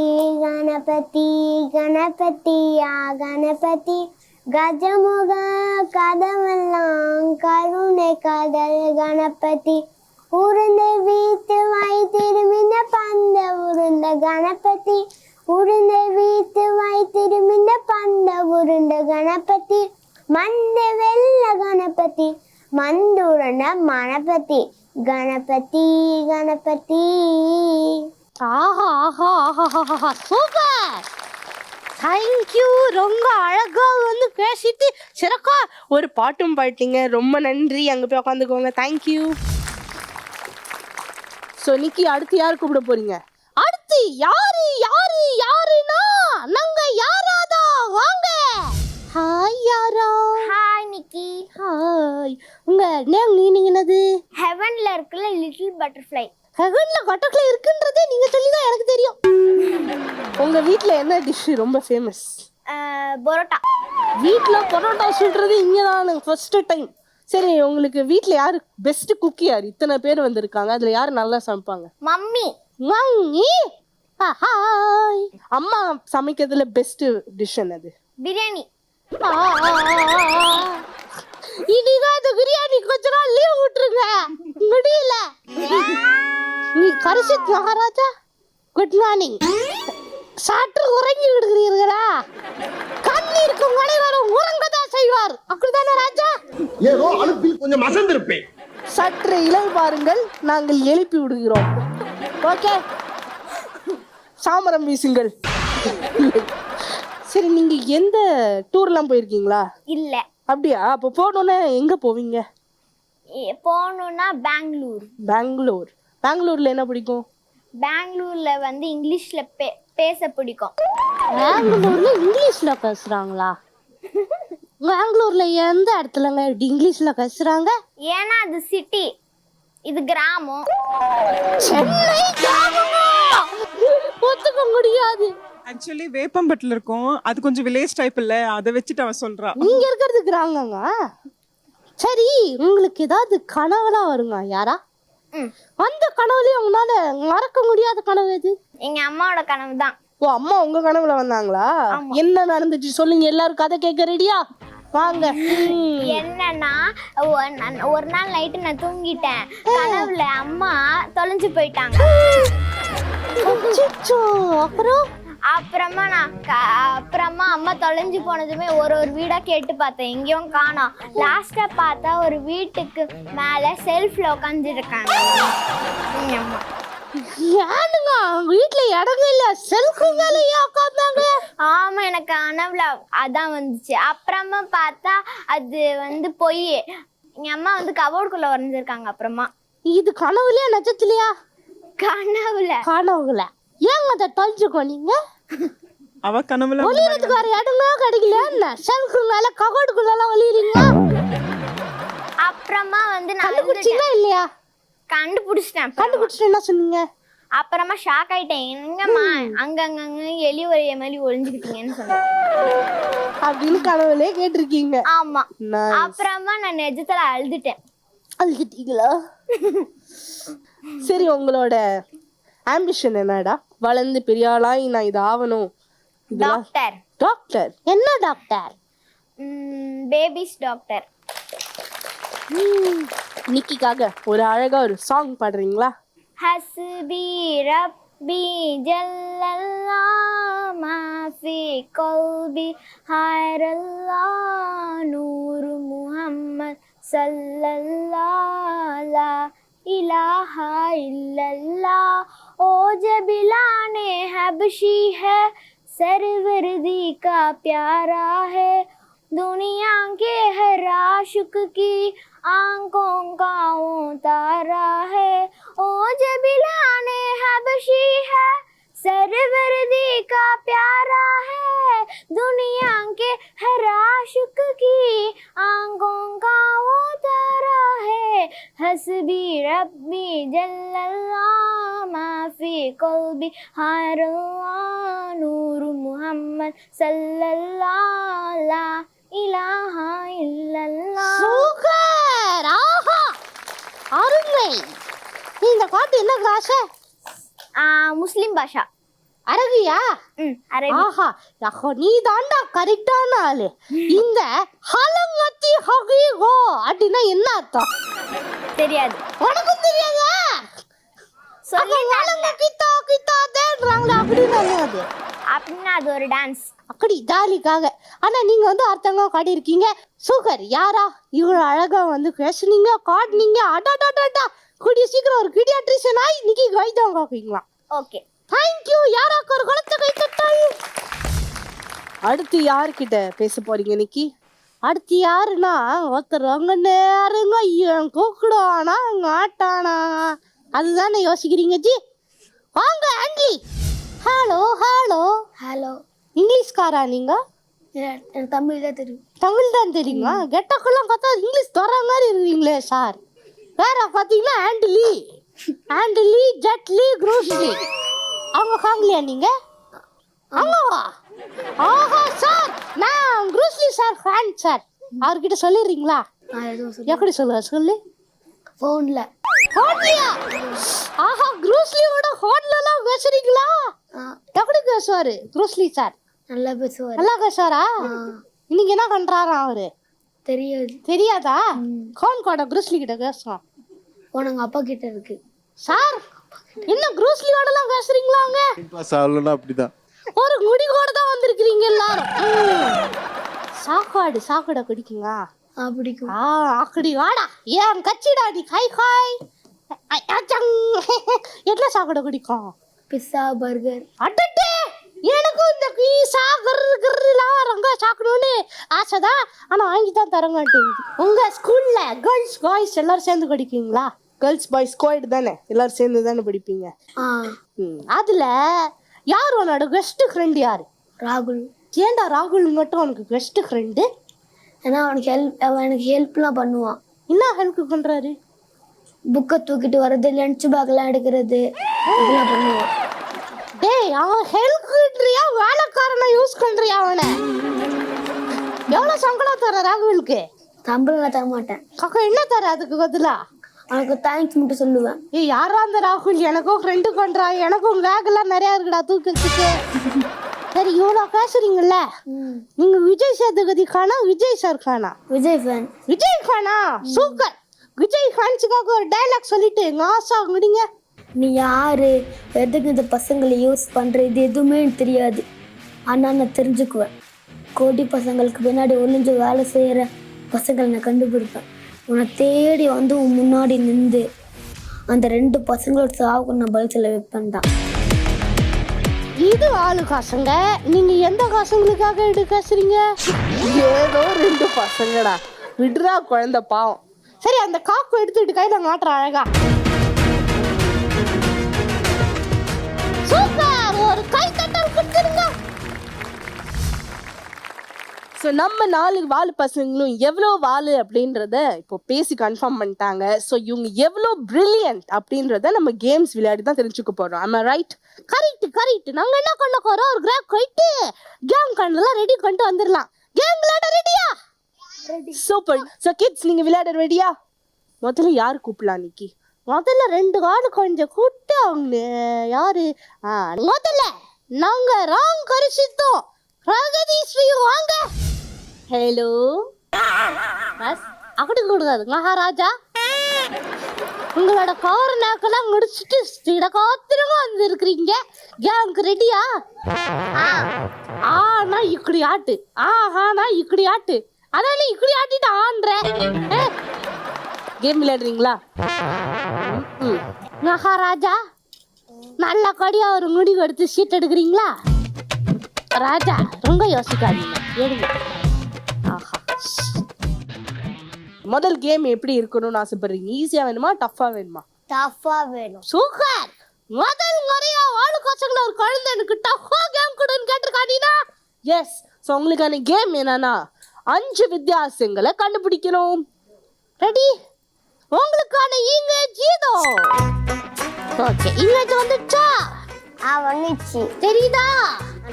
கணபதி கணபதியா கணபதி, கஜமுக கதவெல்லாம் கருணை கடல் கணபதி, உருண்டை வீட்டு வைத்திருமின பந்த உருண்ட கணபதி, உருண்டை வீட்டு வைத்திருமின பந்த உருண்ட கணபதி, மந்த வெள்ள கணபதி, மந்துரண்ட மணபதி, கணபதி கணபதி. ஆஹா ஆஹா ஆஹா ஆஹா, சூப்பர், தேங்க்யூ. ரொம்ப அழகா வந்து பேசிட்டு சிறக்கா ஒரு பாட்டும் பாட்டீங்க. ரொம்ப நன்றி. அங்க போய் உட்காந்துக்கோங்க. தேங்க்யூ. ஸோ நிக்கி, அடுத்து யார் கூப்பிட போறீங்க? அடுத்து யாரு யாரு யாருன்னா நாங்க யாராதா. வாங்க. ஹாய் யாரா. ஹாய் நிக்கி. ஹாய். உங்க நேம் மீனிங் என்னது? ஹெவன்ல இருக்குல்ல லிட்டில் பட்டர்ஃப்ளை. ஹெவன்ல கட்டக்ல இருக்குன்றதே நீங்க சொல்லிதான் எனக்கு தெரியும். உங்க வீட்ல என்ன டிஷ் ரொம்ப ஃபேமஸ்? பரோட்டா. வீட்ல பரோட்டா சுடுறது இங்கே தான் ஃபர்ஸ்ட் டைம். சரி, உங்களுக்கு வீட்ல யாரு பெஸ்ட் குக்கி? யார்? இத்தனை பேர் வந்திருக்காங்க, அதுல யார் நல்லா சமைப்பாங்க? மம்மி. மம்மி. ஹாய். அம்மா சமைக்கிறதுல பெஸ்ட் டிஷ் என்னது? பிரியாணி. இனிதான் இந்த பிரியாணி கொஞ்ச நாள் லீவ் விட்டுருங்க, முடியல. நீ கரிசித் மகாராஜா, குட் மார்னிங். சாற்று உறங்கி விடுகிறீர்களா? கண் இருக்கும் அனைவரும் உறங்கதான் செய்வார், அப்படித்தானே ராஜா? ஏதோ அனுப்பி கொஞ்சம் மசந்திருப்பேன். சற்று இலை பாருங்கள், நாங்கள் எழுப்பி விடுகிறோம். ஓகே, சாமரம் வீசுங்கள். சரி, நீங்க எந்த டூர்லாம் போயிருக்கீங்களா? இல்ல. அப்படியா? அப்போ போகணுன்னா எங்க போவீங்க? போகணும்னா பெங்களூர். பெங்களூர். பெங்களூர்ல என்ன பிடிக்கும்? பெங்களூர்ல வந்து இங்கிலீஷ்ல பேச பிடிக்கும். பெங்களூர்ல இங்கிலீஷ்ல பேசுறாங்களா? பெங்களூர்ல எந்த இடத்துலங்க இங்கிலீஷ்ல பேசுறாங்க? ஏன்னா அது சிட்டி, இது கிராமம். சென்னை கிராமமா? ஒத்துக்க முடியாது. ஆக்சுவலி வேப்பம்பட்டில் இருக்கும், அது கொஞ்சம் வில்லேஜ் டைப் இல்ல, அதை வச்சுட்டு அவன் சொல்றான். நீங்க இருக்கிறது கிராமங்க. சரி, உங்களுக்கு ஏதாவது கனவுலாம் வருங்க யாரா? அந்த கனவுலயே உங்களால மறக்க முடியாத கனவு எது? எங்க அம்மாவோட கனவு தான். ஓ, அம்மா உங்க கனவுல வந்தாங்களா? என்ன நடந்துச்சு சொல்லுங்க, எல்லாரும் கதை கேட்க ரெடியா? வாங்க. என்னன்னா ஒரு நாள் நைட்டு நான் தூங்கிட்டேன், கனவுல அம்மா தொலைஞ்சு போயிட்டாங்க. அப்புறமா அம்மா தொலைஞ்சு போனதுமே ஒரு வீடா கேட்டு பார்த்தேன், எங்கேயும் காணோம். லாஸ்டா பார்த்தா ஒரு வீட்டுக்கு மேல செல்ஃப்ல உட்காந்துருக்காங்க எங்க அம்மா. ஏனுங்க வீட்டுல இடங்க இல்ல, செல்ஃபு மேலயே உட்கார்ந்தாங்க? ஆமா, எனக்கு கனவுல அதான் வந்துச்சு. அப்புறமா பார்த்தா அது வந்து பொய். எங்க அம்மா வந்து கபோர்டுக்குள்ள வரைஞ்சிருக்காங்க. அப்புறமா இது கனவுலயா நட்சத்திலையா? கனவுல. கனவுல. ஏங்க அதை தொலைச்சுக்கோ நீங்க? அவ கனவுல ஒளியறதுக்கு வர இடங்க கிடைக்கல, என்ன செல்ஃபு மேல கபோர்டுக்குள்ள எல்லாம் ஒளியறீங்க? அப்புறமா வந்து நான் கண்டுபிடிச்சீங்களா இல்லையா? கண்டுபிடிச்சிட்டேன். கண்டுபிடிச்சிட்டு என்ன சொன்னீங்க? அப்புறமா ஷாக் ஆயிட்டேன், எங்கம்மா அங்கங்க எலி ஒரே மாதிரி ஒளிஞ்சுக்கிட்டீங்கன்னு சொன்னேன். அப்படின்னு கனவுலே கேட்டிருக்கீங்க. ஆமா. Nice. அப்புறமா நான் நிஜத்துல அழுதுட்டேன். அழுதுட்டீங்களா? சரி, உங்களோட ஆம்பிஷன் என்னடா? வளர்ந்து பெரிய ஆளாய் நான் இது ஆகணும். டாக்டர். டாக்டர்? என்ன டாக்டர்? Babies doctor. நிக்கிக்காக ஒரு அழகா ஒரு சாங் பாடுறீங்களா? ஹஸ்பி ரப்பி ஜல்லல்லா மாஃபி கல்பி ஹைரல்லா நூரு முஹம்மத் ஸல்லல்லா லா இலாஹா இல்லல்லா ஓ ஜபிலானே ஹபஷி है सरवरदी का प्यारा है दुनिया के हर आशिक की आंखों का वो तारा है ओ जबिलाने हबशी है सरवरदी का प्यारा है दुनिया के हर आशिक की आंखों का वो तारा है हस्बी रब्बी जल्लल्लाह माफी कल्बी हारल्लाह नूर मुहम्मद सल्लल्लाह ला इलाहा इल्लल्लाह சூப்பர்! ஆஹா, அருமை. இந்த பாட்டு என்ன பாஷை? முஸ்லிம் பாஷா அரபியா? அரபி ஆஹா, நீ தாண்டா கரெக்டான ஆளு. இந்த ஹலங்கத்தி ஹகீகோ அப்படின்னா என்ன அர்த்தம்? தெரியாது உனக்கும் தெரியாதா? கித்தா கித்தா தேடுறாங்களா அப்படின்னு அது அப்படின்னா அது ஒரு டான்ஸ் அப்படி ஜாலிக்காக. ஆனா நீங்க வந்து அர்த்தங்க காட்டியிருக்கீங்க. சூப்பர். யாரா இவ்வளவு அழகா வந்து பேசுனீங்க, காட்டினீங்க. அடாடாடாடா, கூடிய சீக்கிரம் ஒரு பீடியாட்ரிஷியன் ஆகி இன்னைக்கு கைதான் காப்பீங்களா? Okay thank you. யாராக்கு ஒரு குளத்தை கை தட்டாய். அடுத்து யார்கிட்ட பேச போறீங்க இன்னைக்கு? அடுத்து யாருன்னா ஒருத்தர் அங்க நேருங்க என் கூப்பிடுவானா அங்க ஆட்டானா அதுதானே யோசிக்கிறீங்க ஜி. வாங்க ஆண்ட்லி. ஹலோ ஹலோ ஹலோ இங்கிலீஷ்காரா நீங்க? எனக்கு தமிழ் தான் தெரியும் தமிழ் தான் தெரியுமா? கெட்டக்கெல்லாம் பார்த்தா இங்கிலீஷ் தர மாதிரி இருக்கீங்களே சார். வேற பார்த்தீங்கன்னா ஆண்டலி ஜெட்லி க்ரூஸ்லி அவங்க ஃபேமிலியா நீங்க? ஆமாவா? ஆஹா சார், நான் க்ரூஸ்லி சார் ஃபேன் சார். அவர்கிட்ட சொல்லிடுறீங்களா? எப்படி சொல்லுவா சொல்லு. ஃபோன்ல ஹோட்லியா? ஆஹா, க்ரூஸ்லியோட ஹோட்லலாம் பேசுறீங்களா? எப்படி பேசுவாரு க்ரூஸ்லி சார்? நல்லா பேசுவார் நல்லா பேசுவாரா? இன்னைக்கு என்ன பண்றாரா அவரு? தெரியாது தெரியாதா? கோன் கோட க்ரூஸ்லி கிட்ட பேசுவோம். உனங்க அப்பா கிட்ட இருக்கு சார். என்ன க்ரூஸ்லியோடலாம் பேசுறீங்களாங்க? சாலனா அப்படிதான். ஒரு முடி கூட தான் வந்திருக்கீங்க எல்லாரும். சாப்பாடு குடிக்குங்க. பிடிக்கும் அப்படி வாடா ஏன் கச்சிடா நீ ஹாய் ஹாய். என்ன சாப்பாடு குடிக்கும்? பிஸ்ஸா பர்கர் அடடே, எனக்கும் இந்த பீஸா கர்லாம் ரொம்ப சாப்பிடணும்னு ஆசைதான். ஆனா வாங்கி தான் தர மாட்டேங்குது. உங்க ஸ்கூல்ல கேர்ள்ஸ் பாய்ஸ் எல்லாரும் சேர்ந்து படிக்கீங்களா? கேர்ள்ஸ் பாய்ஸ் கோயட் தானே, எல்லாரும் சேர்ந்து தானே படிப்பீங்க. அதுல யார் உன்னோட பெஸ்ட் ஃப்ரெண்ட் யாரு? ராகுல். ஏண்டா ராகுல் மட்டும் உனக்கு பெஸ்ட் ஃப்ரெண்டு? ஏன்னா அவன் எனக்கு ஹெல்ப்லாம் பண்ணுவான். என்ன ஹெல்ப் பண்றாரு? புக்கை தூக்கிட்டு வர்றது, லஞ்ச் பேக்லாம் எடுக்கிறது, இதெல்லாம் பண்ணுவான். டேய், அவன் ஹெல்ப் பண்றியா வேலைக்காரனை யூஸ் பண்றியா? அவனை எவ்வளவு சம்பளம் தர ராகுலுக்கு? சம்பளம் தர மாட்டேன். காக்கா என்ன தர அதுக்கு பதிலா? அவனுக்கு தேங்க்ஸ் மட்டும் சொல்லுவேன். ஏய், யாரா அந்த ராகுல்? எனக்கும் ஃப்ரெண்டு பண்றா, எனக்கும் பேக்லாம் நிறைய இருக்குடா தூக்கிறதுக்கு. சரி, இவ்வளோ பேசுறீங்கல்ல, நீங்க விஜய் சேதுபதி கானா விஜய் சார் கானா? விஜய் ஃபேன். விஜய் கானா? சூப்பர். விஜய் ஃபேன்ஸுக்காக ஒரு டைலாக் சொல்லிட்டு ஆசா முடிங்க. நீ யாரு, எதுக்கு இந்த பசங்களை யூஸ் பண்ற, இது எதுவுமே எனக்கு தெரியாது. ஆனால் நான் தெரிஞ்சுக்குவேன். கோடி பசங்களுக்கு பின்னாடி ஒளிஞ்சு வேலை செய்கிற பசங்களை நான் கண்டுபிடிப்பேன். உன்னை தேடி வந்து உன் முன்னாடி நின்று அந்த 2 பசங்களோட சாவுக்கு நான் பதில் சொல்ல வைப்பேன் தான். இது ஆளு காசுங்க. நீங்க எந்த காசுங்களுக்காக எடுக்கிறீங்க? ஏதோ 2 பசங்கடா, விடுறா குழந்தை பாவம். சரி, அந்த காப்பு எடுத்துட்டு கையில மாட்டுற அழகா. சூப்பர், ஒரு கை தட்டல் கொடுத்துருங்க. ஸோ நம்ம 4 வால் பசங்களும் எவ்வளோ வால் அப்படின்றத இப்போ பேசி கன்ஃபார்ம் பண்ணிட்டாங்க. ஸோ இவங்க எவ்வளோ பிரில்லியன்ட் அப்படின்றத நம்ம கேம்ஸ் விளையாடி தான் தெரிஞ்சுக்க போகிறோம். ஆமா ரைட்? கரெக்ட். நாங்க என்ன பண்ண போறோம்? ஒரு கிராப் போயிட்டு கேம் கண்ணெல்லாம் ரெடி பண்ணிட்டு வந்துடலாம். கேம் விளையாட ரெடியா? சூப்பர். ஸோ கிட்ஸ், நீங்கள் விளையாட ரெடியா? முதல்ல யார் கூப்பிடலாம் நிக்கி? முதல்ல 2 ஆடு கொஞ்சம் கூப்பிட்டு அவங்க யாரு? முதல்ல நாங்க ராங் கரிசித்தோம். பிரகதீஸ்வரி வாங்க. ஹலோ பஸ் அப்படி கூடாது மகாராஜா. உங்களோட கவர் நாக்கெல்லாம் முடிச்சுட்டு திடகாத்திரமா வந்து இருக்கிறீங்க. கேமுக்கு ரெடியா? ஆனா இப்படி ஆட்டு. ஆஹானா இப்படி ஆட்டு. அதான் நீ இப்படி ஆட்டிட்டு ஆன்ற. கேம் விளையாடுறீங்களா? மகாராஜா, நல்ல கடியா ஒரு முடிவு எடுத்து சீட் எடுக்கிறீங்களா? ராஜா, ரொம்ப யோசிக்காதீங்க, எடுங்க. ஆஹா, முதல் கேம் எப்படி இருக்கணும்னு ஆசைப்படுறீங்க? ஈஸியா வேணுமா டஃபா வேணுமா? டஃபா வேணும். சூப்பர். முதல் முறையா வாழுக்காசங்கள ஒரு குழந்தை எனக்கு டஃபா கேம் கொடுன்னு கேட்டிருக்கானீனா? எஸ். ஸோ உங்களுக்கான கேம் என்னன்னா 5 வித்தியாசங்களை கண்டுபிடிக்கணும். ரெடி? உங்களுக்கான இமேஜ் இதோ. ஓகே, இமேஜ் வந்துச்சா? வந்துச்சு. தெரியுதா?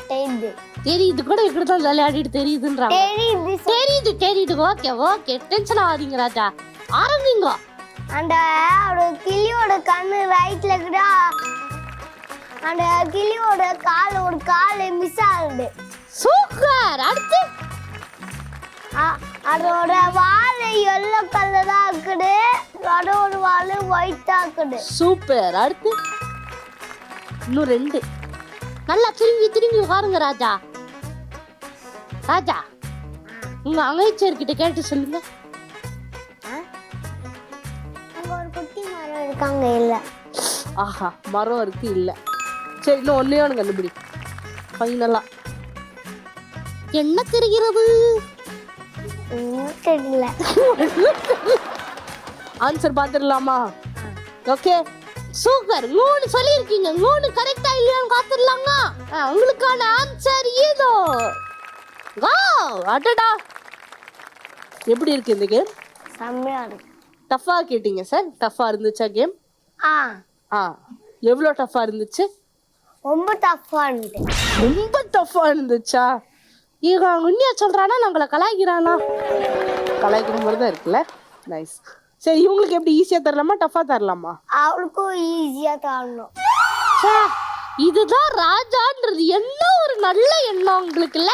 தெரியுது. தெரியுது கூட இப்படி தான் விளையாடிட்டு தெரியுதுன்றாங்க. தெரியுது. தெரியுது தெரியுது. ஓகே ஓகே, டென்ஷன் ஆகாதீங்க ராஜா. ஆரம்பிங்க. அந்த ஒரு கிளியோட கண்ணு ரைட்ல இருக்குடா. அந்த கிளியோட ஒரு கால் மிஸ் ஆகுது. சூப்பர். அடுத்து அதோட வால் எல்லோ கலரா இருக்குது. அதோட வால் ஒயிட்டா இருக்குது. சூப்பர். அடுத்து இன்னும் 2. நல்லா திரும்பி திரும்பி பாருங்க ராஜா. ராஜா, உங்க அமைச்சர்கிட்ட கேட்டு சொல்லுங்க. அங்க ஒரு குட்டி மரம் இருக்காங்க இல்ல. ஆஹா, மரம் இருக்கு இல்ல. சரி, இன்னும் ஒன்னே ஒன்று கண்டுபிடி ஃபைனலா. என்ன தெரிகிறது? தெரியல. ஆன்சர் பார்த்துடலாமா? ஓகே. சூப்பர். 3 சொல்லியிருக்கீங்க. 3 கரெக்டா இல்லையான்னு காத்துடலாங்க. உங்களுக்கான ஆன்சர் இதோ. வாவ், அடடா. எப்படி இருக்கு இந்த கேம்? செம்மையா இருக்கு. டஃபா கேட்டீங்க சார். டஃபா இருந்துச்சா கேம்? ஆ, எவ்வளோ டஃபா இருந்துச்சு? ரொம்ப டஃப்பா இருந்துச்சு. ரொம்ப டஃபா இருந்துச்சா? இவங்க உண்மையா சொல்றானா நம்மள கலாய்க்கிறானா? கலாய்க்கிற மாதிரி தான் இருக்குல்ல. நைஸ். சரி, இவங்களுக்கு எப்படி ஈஸியா தரலாமா டஃபா தரலாமா? அவளுக்கும் ஈஸியா தரணும். இதுதான் ராஜான்றது என்ன ஒரு நல்ல எண்ணம் உங்களுக்குல்ல.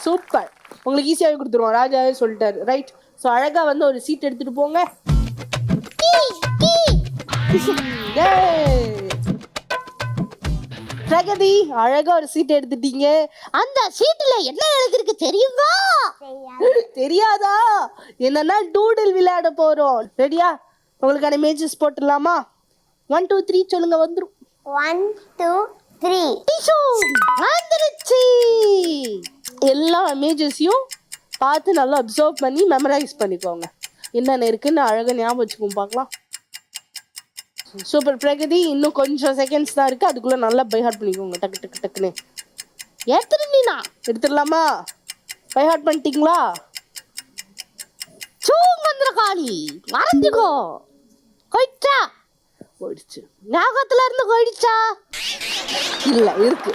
சூப்பர். உங்களுக்கு ஈஸியாகவே கொடுத்துருவோம். ராஜாவே சொல்லிட்டாரு. ரைட். ஸோ அழகா வந்து ஒரு சீட் எடுத்துட்டு போங்க. பிரகதி, அழகா ஒரு சீட் எடுத்துட்டீங்க. அந்த சீட்டுல என்ன எழுதிருக்கு தெரியுமா? தெரியாதா? என்னன்னா டூடில் விளையாட போறோம். ரெடியா? உங்களுக்கான இமேஜஸ் போட்டுடலாமா? 1 2 3 சொல்லுங்க. வந்துரும். 1 2 3. டிஷு வந்துருச்சு. எல்லா இமேஜஸையும் பார்த்து நல்லா அப்சர்வ் பண்ணி மெமரைஸ் பண்ணிக்கோங்க. என்னென்ன இருக்குன்னு அழகா ஞாபகம் வச்சுக்கோங்க. பார்க்கலாம். சூப்பர் பிரகதி. இன்னும் கொஞ்சம் செகண்ட்ஸ் தான் இருக்கு. அதுக்குள்ள நல்லா பை ஹார்ட் பண்ணிக்கோங்க. டக்கு டக்கு டக்குன்னு ஏத்துறீனா? எடுத்துடலாமா? பை ஹார்ட் பண்ணிட்டீங்களா? சூங்கந்திர காளி மறந்துக்கோ. போயிடுச்சா? போயிடுச்சு. ஞாபகத்துல இருந்து போயிடுச்சா? இல்ல, இருக்கு.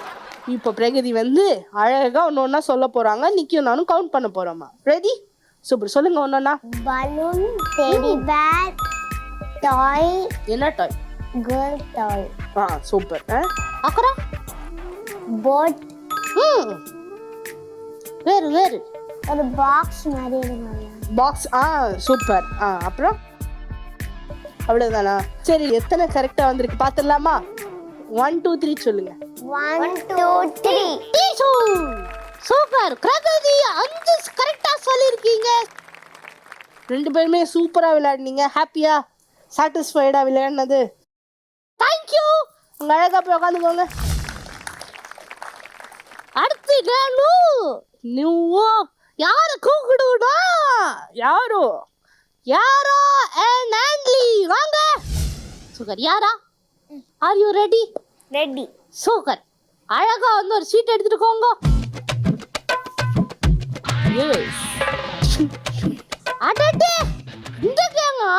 இப்போ பிரகதி வந்து அழகா ஒன்னொன்னா சொல்ல போறாங்க. நிக்கியும் நானும் கவுண்ட் பண்ண போறோமா. ரெடி? சூப்பர். சொல்லுங்க ஒன்னொன்னா. பலூன், டெடி பேர், டாய். என்ன டாய்? கேர்ள் டாய். சூப்பர். அப்புறம் போட். வேறு வேறு ஒரு பாக்ஸ் மாதிரி இருந்தாங்க. பாக்ஸ். சூப்பர். அப்புறம் அவ்வளவுதானா? சரி, எத்தனை கரெக்டா வந்திருக்கு பாத்துடலாமா? 1 2 3 சொல்லுங்க. 1 2 3. டிஷு. சூப்பர். பிரகதி 5 கரெக்டா சொல்லிருக்கீங்க. 2 பேருமே சூப்பரா விளையாடுனீங்க. ஹாப்பியா, சாட்டிஸ்ஃபைடா விளையாடினது? Thank you. உங்க அழகா போய் உட்காந்துக்கோங்க. அடுத்து நானு நியூவோ யார கூப்பிடுடா? யாரோ யாரோ and ஆண்ட்லி வாங்க. சூப்பர். யாரா? R you ready? Ready. Super. அழகா வந்து ஒரு சீட் எடுத்துட்டு போங்க. எஸ். அடடே, இந்த கேமா?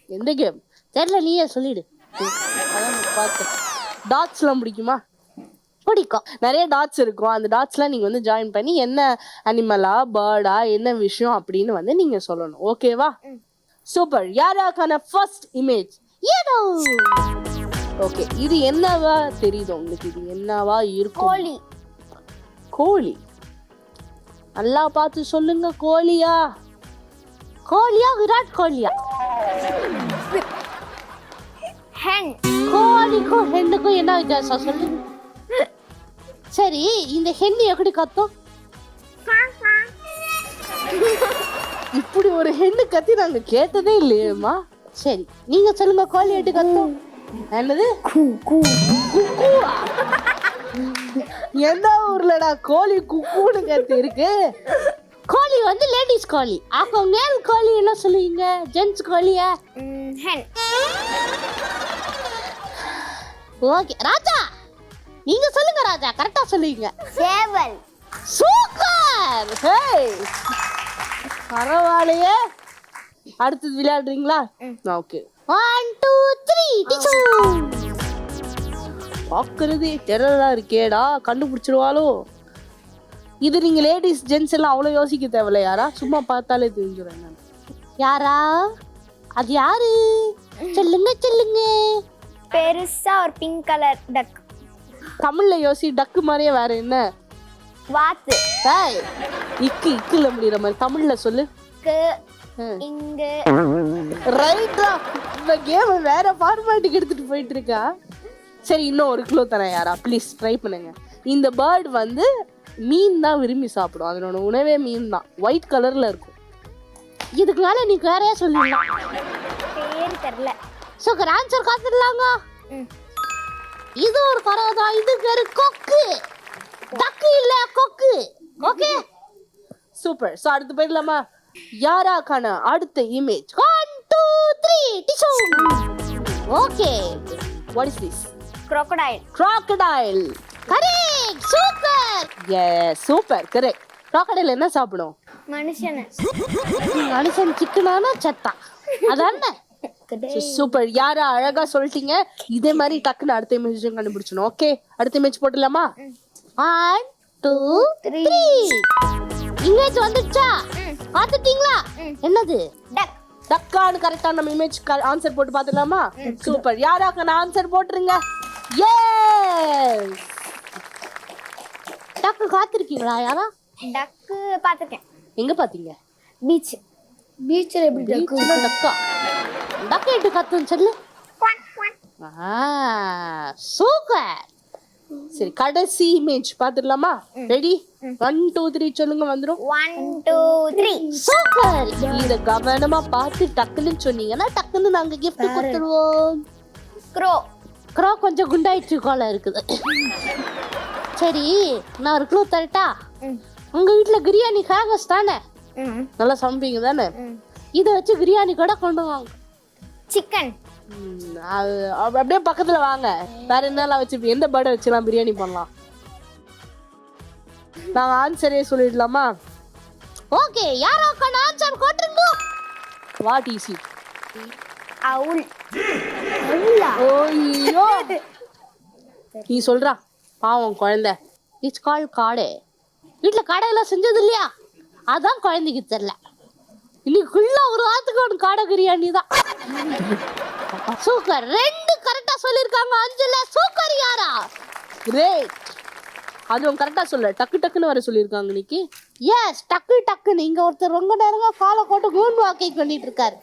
எந்த கேம் தெரியல, நீயே சொல்லிடு. டாட்ஸ்லாம் பிடிக்குமா? பிடிக்கும். நிறைய டாட்ஸ் இருக்கும். அந்த டாட்ஸ்லாம் நீங்க வந்து ஜாயின் பண்ணி என்ன அனிமலா, பேர்டா, என்ன விஷயம் அப்படின்னு வந்து நீங்க சொல்லணும். ஓகேவா? சூப்பர். யாராக்கான ஃபர்ஸ்ட் இமேஜ்? ஏதோ. ஓகே, இது என்னவா தெரியுது உங்களுக்கு? இது என்னவா இருக்கும்? கோழி. கோழி. நல்லா பார்த்து சொல்லுங்க. கோழியா? கோழியா விராட் கோழியா? ஹென். கோழிக்கும் ஹென்னுக்கும் என்ன வித்தியாசம் சொல்லுங்க. சரி, இந்த ஹென் எப்படி கத்தும்? இப்படி ஒரு ஹென்னு கத்தி நாங்க கேட்டதே இல்லையேம்மா. சரி, நீங்க சொல்லுங்க. கோழி எப்படி கத்தும்? என்னது? கூ கூ. குக்குவா? எந்த ஊர்லடா கோழி குக்குன்னு கத்தி இருக்கு? கோழி வந்து லேடிஸ் கோழி. அப்போ மேல் கோழி என்ன சொல்லுவீங்க? ஜென்ஸ் கோழியா? ஹென். ஓகே ராஜா, நீங்க சொல்லுங்க ராஜா, கரெக்டா சொல்லுவீங்க. சேவல். சூப்பர். ஹேய் பரவாயில்லையே. அடுத்தது விளையாடுறீங்களா? ஓகே. 1 2 3 டிச்சு. பார்க்கறதே டெரரா இருக்கேடா, கண்டுபிடிச்சிருவாளோ. இது நீங்க லேடிஸ் ஜென்ஸ் எல்லாம் அவ்வளோ யோசிக்க தேவையில்ல, யாரா சும்மா பார்த்தாலே தெரிஞ்சிடும். யாரா அது? யாரு? சொல்லுங்க சொல்லுங்க. பெருசா ஒரு பிங்க் கலர் டக். தமிழ்ல யோசி. டக்கு மாதிரியே வேற என்ன? வாத்து. ஏய், இக்குல முடியற மாதிரி தமிழ்ல சொல்லு. இங்க. ரைட்டா. இந்த கேம் வேற ஃபார்மேட்டுக்கு எடுத்துட்டு போயிட்டு இருக்கா. சரி, இன்னும் ஒரு கிலோ தரேன் யாரா, ப்ளீஸ் ட்ரை பண்ணுங்க. இந்த பேர்ட் வந்து மீன் தான் விரும்பி சாப்பிடும். அதனோட உணவே மீன் தான். ஒயிட் கலர்ல இருக்கும். இதுக்கு மேல நீ வேறையா சொல்லுவீங்க. பேர் தெரியல. சூப்பர். ஆன்சர் காத்துடலாங்க. இது ஒரு பறவை தான். இது பேரு கொக்கு. டக்கு இல்ல, கொக்கு. Okay super. ஸோ அடுத்து போயிடலாமா? யாராக்கான அடுத்த இமேஜ். 1 2 3 டிச்சு. Okay. What is this? crocodile. crocodile. Correct. Super. Yes, super, correct. crocodile என்ன சாப்பிடும்? மனுஷன. மனுஷன் சிக்கனானா சத்தான், அதானே? சூப்பர். யாரா அழகா சொல்லிட்டீங்க. இதே மாதிரி டக்குன்னு அடுத்த இமேஜ் கண்டுபிடிச்சணும். ஓகே, அடுத்த இமேஜ் போட்டுடலாமா? 1 2 3 இமேஜ் வந்துச்சா? பாத்துட்டீங்களா? என்னது? டக். டக்கான்னு கரெக்டா நம்ம இமேஜ் ஆன்சர் போட்டு பாத்துடலாமா? சூப்பர். யாராக்கான ஆன்சர் போட்டுருங்க. எஸ். டக்கு காத்திருக்கீங்களா யாரா? டக்கு பாத்துட்டேன். எங்க பாத்தீங்க? பீச். பீச்ல எப்படி டக்கு? டக்கா. டக்கு எட்டு கத்துன்னு சொல்லு. சூப்பர். சரி, கடைசி இமேஜ் பாத்துடலாமா? ரெடி? 1 2 3 சொல்லுங்க, வந்துரும். 1 2 3. சூப்பர். இத கவனமா பார்த்து டக்குன்னு சொன்னீங்கன்னா டக்குன்னு நாங்க gift கொடுத்துருவோம். க்ரோ. க்ரோ கொஞ்சம் குண்டாயிடுச்சு போல இருக்குது. சரி, நான் ஒரு க்ளூ தரட்டா? உங்க வீட்டுல பிரியாணி ஃபேமஸ் தானே? நல்லா சமைப்பீங்க தானே? இதை வச்சு பிரியாணி கூட கொண்டு வாங்க. சிக்கன். அப்படியே பக்கத்துல வாங்க. வேற என்னெல்லாம் வச்சு, எந்த பேர்டை வச்சுலாம் பிரியாணி பண்ணலாம்? நாங்க ஆன்சரே சொல்லிடலாமா? ஓகே, யாரோக்கான ஆன்சர் போட்டுருங்க. What is it? அவுல். ஓய்யோ, நீ சொல்றா, பாவம் குழந்தை. இட்ஸ் கால் காடை. வீட்டுல காடையெல்லாம் செஞ்சது இல்லையா, அதான் குழந்தைக்கு தெரியல. இன்னைக்குள்ள ஒரு வாரத்துக்கு ஒரு காடை பிரியாணி தான். சூப்பர். 2 கரெக்டா சொல்லிருக்காங்க. 5ல சூப்பர். யாரா? கிரேட். அதுவும் கரெக்டா சொல்ல, டக்கு டக்குன்னு வர சொல்லியிருக்காங்க இன்னைக்கு. எஸ், டக்கு டக்கு. நீங்க ஒருத்தர் ரொம்ப நேரமா காலை போட்டு மூன் வாக்கிங் பண்ணிட்டு இருக்காரு.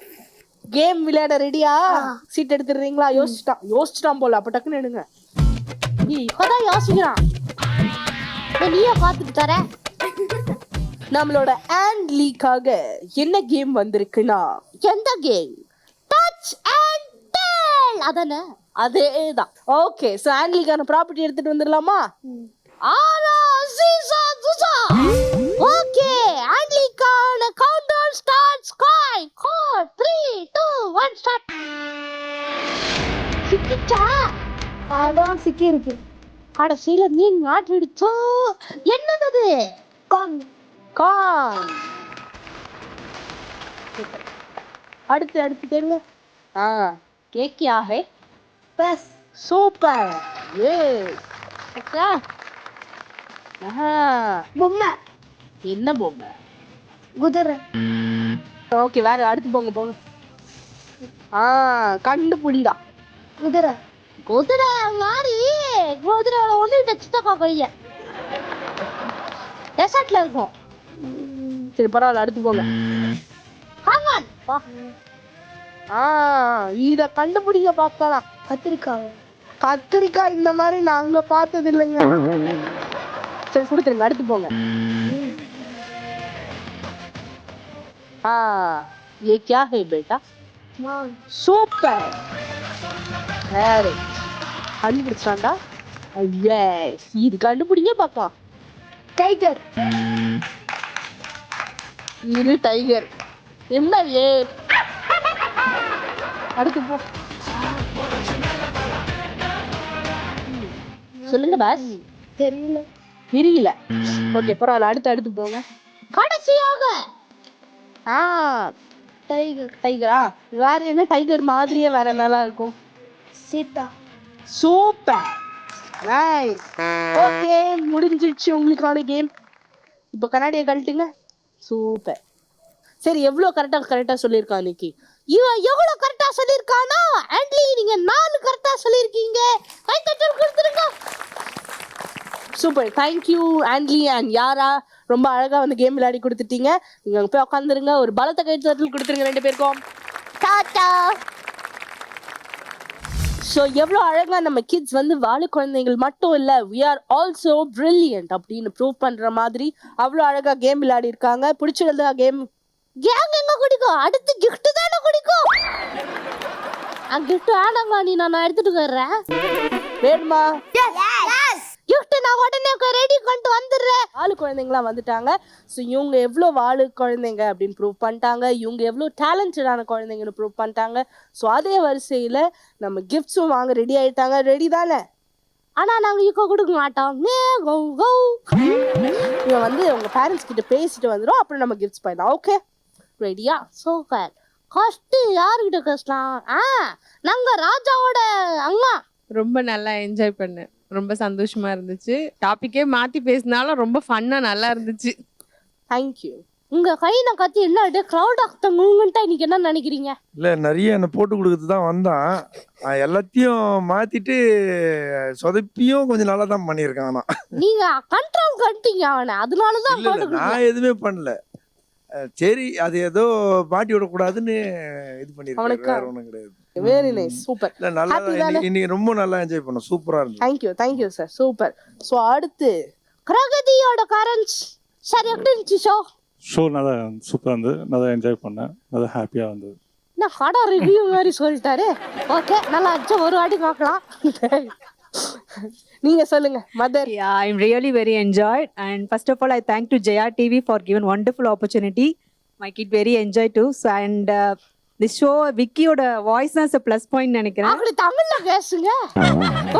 கேம் விளையாட ரெடியா? சீட் எடுத்துடுறீங்களா? யோசிச்சுட்டான் போல. அப்ப டக்குன்னு எடுங்க. இப்பதான் யோசிக்கிறான். நீயே பாத்துட்டு தர. நம்மளோட ஆண்ட் லீக்காக என்ன கேம் வந்திருக்குன்னா, எந்த கேம்? டச் அண்ட் டெல். அதானே? அதேதான். ஓகே, சோ ஆண்ட் லீக்கான ப்ராப்பர்ட்டி எடுத்துட்டு வந்துடலாமா? ஆரா சீசா ஜுசா. ஓகே, ஆண்ட் லீக்கான கவுண்டர் ஸ்டார்ட்ஸ். காய் 4 3 2 1 ஸ்டார்ட். சிக்கிச்சா? அதான் சிக்கி இருக்கு. கடைசியில மீன் மாட்டிடுச்சோ. என்னது? கான். கான். அடுத்து தெரியுங்க. கேக்கியா ஹே? பஸ். சூப்பர். எஸ். அக்கா. பொம்மை. என்ன பொம்மை? குதிரை. ஓகே, வேற அடுத்து போங்க. கண்டுபிடிடா. குதிரை. குதிரை மாதிரி. குதிரை ஒண்ணு சித்தப்பா பையன் டெசர்ட்ல இருக்கும். சரி, பரவாயில்ல, அடுத்து போங்க. இத கண்டுபிடிக்க பார்க்கலாம். கத்திரிக்காய் இந்த மாதிரி நாங்க பார்த்தது இல்லைங்க. சரி, கொடுத்துருங்க, அடுத்து போங்க. ये क्या है बेटा? சூப்பர். வேற கண்டுபிடிச்சாண்டா. எஸ், இது கண்டுபிடிங்க பாப்பா. டைகர். இரு டைகர் என்ன ஏ அடுத்து போ சொல்லுங்க பாஸ். தெரியல ஓகே பரவாயில்ல, அடுத்து போங்க. கடைசியாக டைகரா? வேற என்ன டைகர் மாதிரியே வேற நல்லா இருக்கும்? சீதா. Super nice. ஓகே முடிஞ்சிடுச்சு உங்களுக்கான கேம். இப்போ கண்ணாடியை கழட்டுங்க. சூப்பர். சரி எவ்வளோ கரெக்டாக சொல்லியிருக்கா இன்னைக்கு? இவன் எவ்வளவு கரெக்டா சொல்லியிருக்கானா? ஆண்ட்லி நீங்க 4 கரெக்டா சொல்லியிருக்கீங்க. கைத்தட்டல் கொடுத்துருங்க. சூப்பர். தேங்க்யூ ஆண்ட்லி அண்ட் யாரா, ரொம்ப அழகா வந்து கேம் விளையாடி கொடுத்துட்டீங்க. நீங்க அங்க போய் உட்காந்துருங்க. ஒரு பலத்த கைத்தட்டல் கொடுத்துருங்க 2 பேருக்கும். டாடா. ஸோ எவ்வளோ அழகா நம்ம கிட்ஸ் வந்து வாழை குழந்தைகள் மட்டும் இல்லை, we are also brilliant அப்படின்னு ப்ரூவ் பண்ற மாதிரி அவ்வளோ அழகா கேம் விளையாடி இருக்காங்க. பிடிச்சிருந்தா கேம்? கேங் எங்க குடிக்கும்? அடுத்து gift தானே குடிக்கும். gift வேணாமா, நீ நான் எடுத்துட்டு வர்றேன். வேணுமா? gift நான் உடனே ரெடி பண்ணிட்டு வந்துடுறேன். வாழு குழந்தைங்களாம் வந்துட்டாங்க. ஸோ இவங்க எவ்வளோ வாழு குழந்தைங்க அப்படின்னு ப்ரூவ் பண்ணிட்டாங்க. இவங்க எவ்வளோ டேலண்டடான குழந்தைங்கன்னு ப்ரூவ் பண்ணிட்டாங்க. ஸோ அதே வரிசையில் நம்ம கிஃப்ட்ஸும் வாங்க ரெடி ஆயிட்டாங்க. ரெடி தானே? ஆனா நாங்க இப்போ கொடுக்க மாட்டோம். இவங்க வந்து உங்க பேரண்ட்ஸ் கிட்ட பேசிட்டு வந்துடும், அப்புறம் நம்ம கிஃப்ட்ஸ் பண்ணலாம். ஓகே ரெடியா? சூப்பர். ஃபர்ஸ்ட் யாருக்கிட்ட பேசலாம்? நாங்க ராஜாவோட அம்மா. ரொம்ப நல்லா என்ஜாய் பண்ணேன். ரொம்ப சந்தோஷமா இருந்துச்சு. டாபிக்கே மாத்தி பேசினாலும் ரொம்ப ஃபன்னா நல்லா இருந்துச்சு. தேங்க்யூ. உங்க கையில கத்தி என்ன கிளவுட் ஆஃப் த மூமெண்டா இன்னைக்கு என்ன நினைக்கிறீங்க? இல்லை நிறைய என்னை போட்டு கொடுக்கறது தான் வந்தான். எல்லாத்தையும் மாற்றிட்டு சொதப்பியும் கொஞ்சம் நல்லா தான் பண்ணியிருக்கான். ஆனால் நீங்க கண்ட்ரோல் பண்ணிட்டீங்க அவனை, அதனாலதான் இல்லை இல்லை நான் எதுவுமே பண்ணல. சரி அது ஏதோ மாட்டி விடக்கூடாதுன்னு இது பண்ணியிருக்கேன். வேற ஒன்றும் கிடையாது. Very nice. சூப்பர். இல்லை நல்லா இன்னைக்கு ரொம்ப நல்லா என்ஜாய் பண்ணோம். சூப்பராக இருந்துச்சு. Thank you sir. சூப்பர். ஸோ அடுத்து பிரகதியோட பேரண்ட்ஸ். சரி எப்படி இருந்துச்சு ஷோ? ஷோ நல்லா சூப்பராக இருந்தது. நல்லா என்ஜாய் பண்ணேன். நல்லா ஹாப்பியாக இருந்தது. நான் கடை ரிவ்யூ மாதிரி சொல்லிட்டாரு. ஓகே நல்லா இருந்துச்சு, ஒரு வாட்டி பார்க்கலாம். நீங்க சொல்லுங்க mother. Yeah, I'm really very enjoyed. And first of all, I thank to Jaya TV for giving wonderful opportunity. My kid very enjoyed too. So, and this show, Vicky oda voice is a plus point நினைக்கிறேன். அப்படி தமிழ்ல பேசுங்க.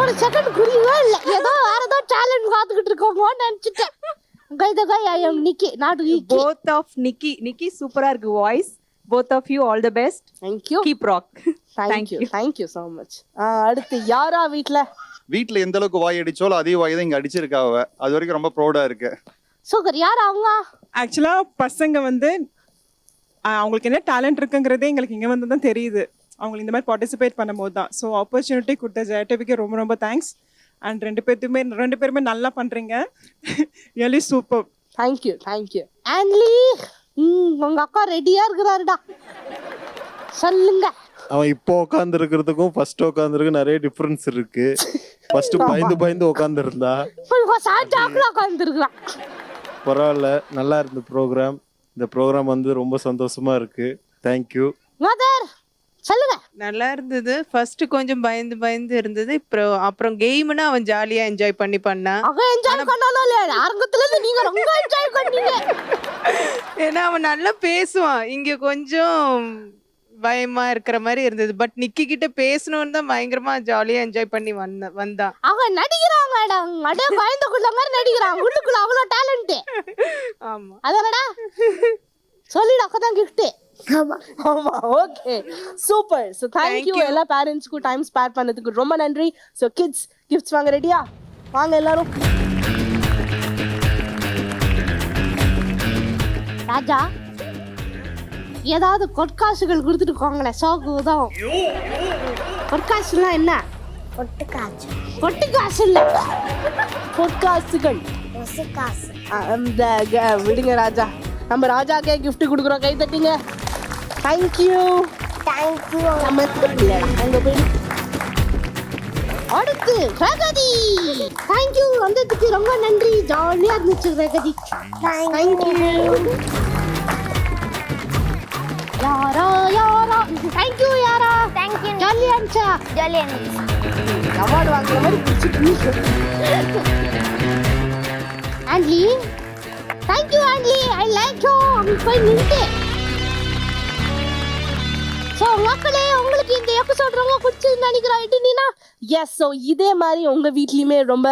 ஒரு second புரியவே இல்லை. ஏதோ வேற ஏதோ சேலஞ்ச் பார்த்துக்கிட்டு இருக்கோமோன்னு நினைச்சிட்டேன். I am Nikki, not Vicky. Both of Nikki சூப்பரா இருக்கு voice. Both of you all the best. Thank you. Keep rock. Thank you so much. அடுத்து யாரா வீட்டில் எந்த அளவுக்கு வாய் அடிச்சோல அதே வாய் தான் இங்கே அடிச்சிருக்கா. அது வரைக்கும் ரொம்ப ப்ரௌடாக இருக்கு. சூப்பர். யார் அவங்க? ஆக்சுவலாக பசங்க வந்து அவங்களுக்கு என்ன டேலண்ட் இருக்குங்கிறதே எங்களுக்கு இங்கே வந்து தான் தெரியுது. அவங்க இந்த மாதிரி பார்ட்டிசிபேட் பண்ணும்போது தான். ஸோ ஆப்பர்ச்சுனிட்டி கொடுத்த ஜெயடிவிக்கு ரொம்ப ரொம்ப தேங்க்ஸ். அண்ட் ரெண்டு பேருமே நல்லா பண்ணுறீங்க. Really super. தேங்க்யூ. ஆன்லி உங்க அக்கா ரெடியா இருக்கிறாருடா, சொல்லுங்க. அவன் இப்போ உட்கார்ந்து இருக்கிறதுக்கும் ஃபர்ஸ்ட் உட்காந்துருக்கு நிறைய டிஃபரன்ஸ் இருக்கு. ஃபர்ஸ்ட் பயந்து உட்காந்துருந்தா, பரவாயில்ல நல்லா இருந்த ப்ரோக்ராம். இந்த ப்ரோக்ராம் வந்து ரொம்ப சந்தோஷமா இருக்கு. தேங்க்யூ. மதர் சொல்லுங்க. நல்லா இருந்தது. ஃபர்ஸ்ட் கொஞ்சம் பயந்து இருந்தது. அப்புறம் கேம்னா அவன் ஜாலியா என்ஜாய் பண்ணான். அவன் என்ஜாய் பண்ணாலும் இல்ல, அரங்கத்துல இருந்து நீங்க ரொம்ப என்ஜாய் பண்ணீங்க. ஏன்னா அவன் நல்லா பேசுவான். இங்க கொஞ்சம் பயமா இருக்கிற மாதிரி இருந்தது. பட் நிக்கி கிட்ட பேசணும்னு தான் பயங்கரமா ஜாலியா என்ஜாய் பண்ணி வந்தான். அவன் நடிக்கிறான் மேடம், அடே பயந்துக்குள்ள மாதிரி நடிக்கிறான். உள்ளுக்குள்ள அவ்வளவு டேலண்ட். ஆமா அதனடா சொல்லிடு அக்கதான் gift. ஆமா ஓகே சூப்பர். ஸோ தேங்க்யூ எல்லா பேரண்ட்ஸ்க்கும் டைம் ஸ்பேர் பண்ணதுக்கு ரொம்ப நன்றி. ஸோ கிட்ஸ் கிஃப்ட்ஸ் வாங்க ரெடியா? வாங்க எல்லாரும். ராஜா ஏதாவது பொற்காசுகள் கொடுத்துட்டு போங்களேன். சோக்கு உதவும். பொற்காசுலாம் என்ன? பொட்டுக்காசு இல்ல, பொற்காசுகள். அந்த விடுங்க ராஜா, நம்ம ராஜாக்கே கிஃப்ட் கொடுக்குறோம். கை தட்டிங்க. தேங்க்யூ. அங்க போய் அடுத்து பிரகதி. தேங்க்யூ வந்ததுக்கு ரொம்ப நன்றி. ஜாலியா இருந்துச்சு பிரகதி. தேங்க்யூ. யாரா தேங்க்யூ. யாரா தேங்க்யூ. ஜாலியா இருந்துச்சா? அவார்டு வாங்குற மாதிரி பிடிச்சிட்டு. ஆண்ட்லி தேங்க்யூ ஆண்ட்லி, ஐ லைக் யூ. அப்படி போய் நின்று. ஸோ மக்களே, உங்களுக்கு இந்த எபிசோட் ரொம்ப பிடிச்சதுன்னு நினைக்கிறேன். நீனா எஸ். ஸோ இதே மாதிரி உங்கள் வீட்லேயுமே ரொம்ப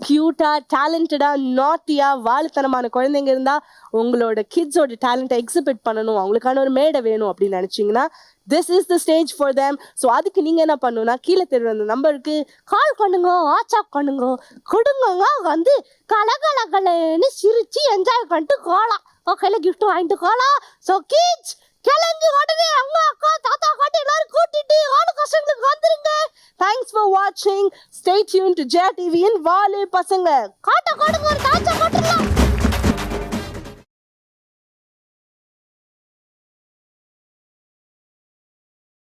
க்யூட்டாக, டேலண்டடாக, நாட்டியாக, வாழுத்தனமான குழந்தைங்க இருந்தால் உங்களோட கிட்ஸோட டேலண்ட்டை எக்ஸிபிட் பண்ணணும், அவங்களுக்கான ஒரு மேடை வேணும் அப்படின்னு நினச்சிங்கன்னா this is the stage for them. So அதுக்கு நீங்கள் என்ன பண்ணணும்னா கீழே தெரியுற அந்த நம்பருக்கு கால் பண்ணுங்க, வாட்ஸ்அப் பண்ணுங்க, கொடுங்க, வந்து கலகலகலன்னு சிரிச்சு என்ஜாய் பண்ணிட்டு போகலாம். ஓகேல கிஃப்ட் வாங்கிட்டு போகலாம். ஸோ கிட்ஸ் கிளம்பி உடனே அம்மா, அக்கா, தாத்தா, காட்டு எல்லாரும் கூட்டிட்டு வாழு பசங்களுக்கு வந்துருங்க. தேங்க்ஸ் ஃபார் வாட்சிங். Stay tuned to Jaya TV in Vaalu Pasanga. காட்ட காட்டுங்க, ஒரு தாச்சா காட்டுலாம்.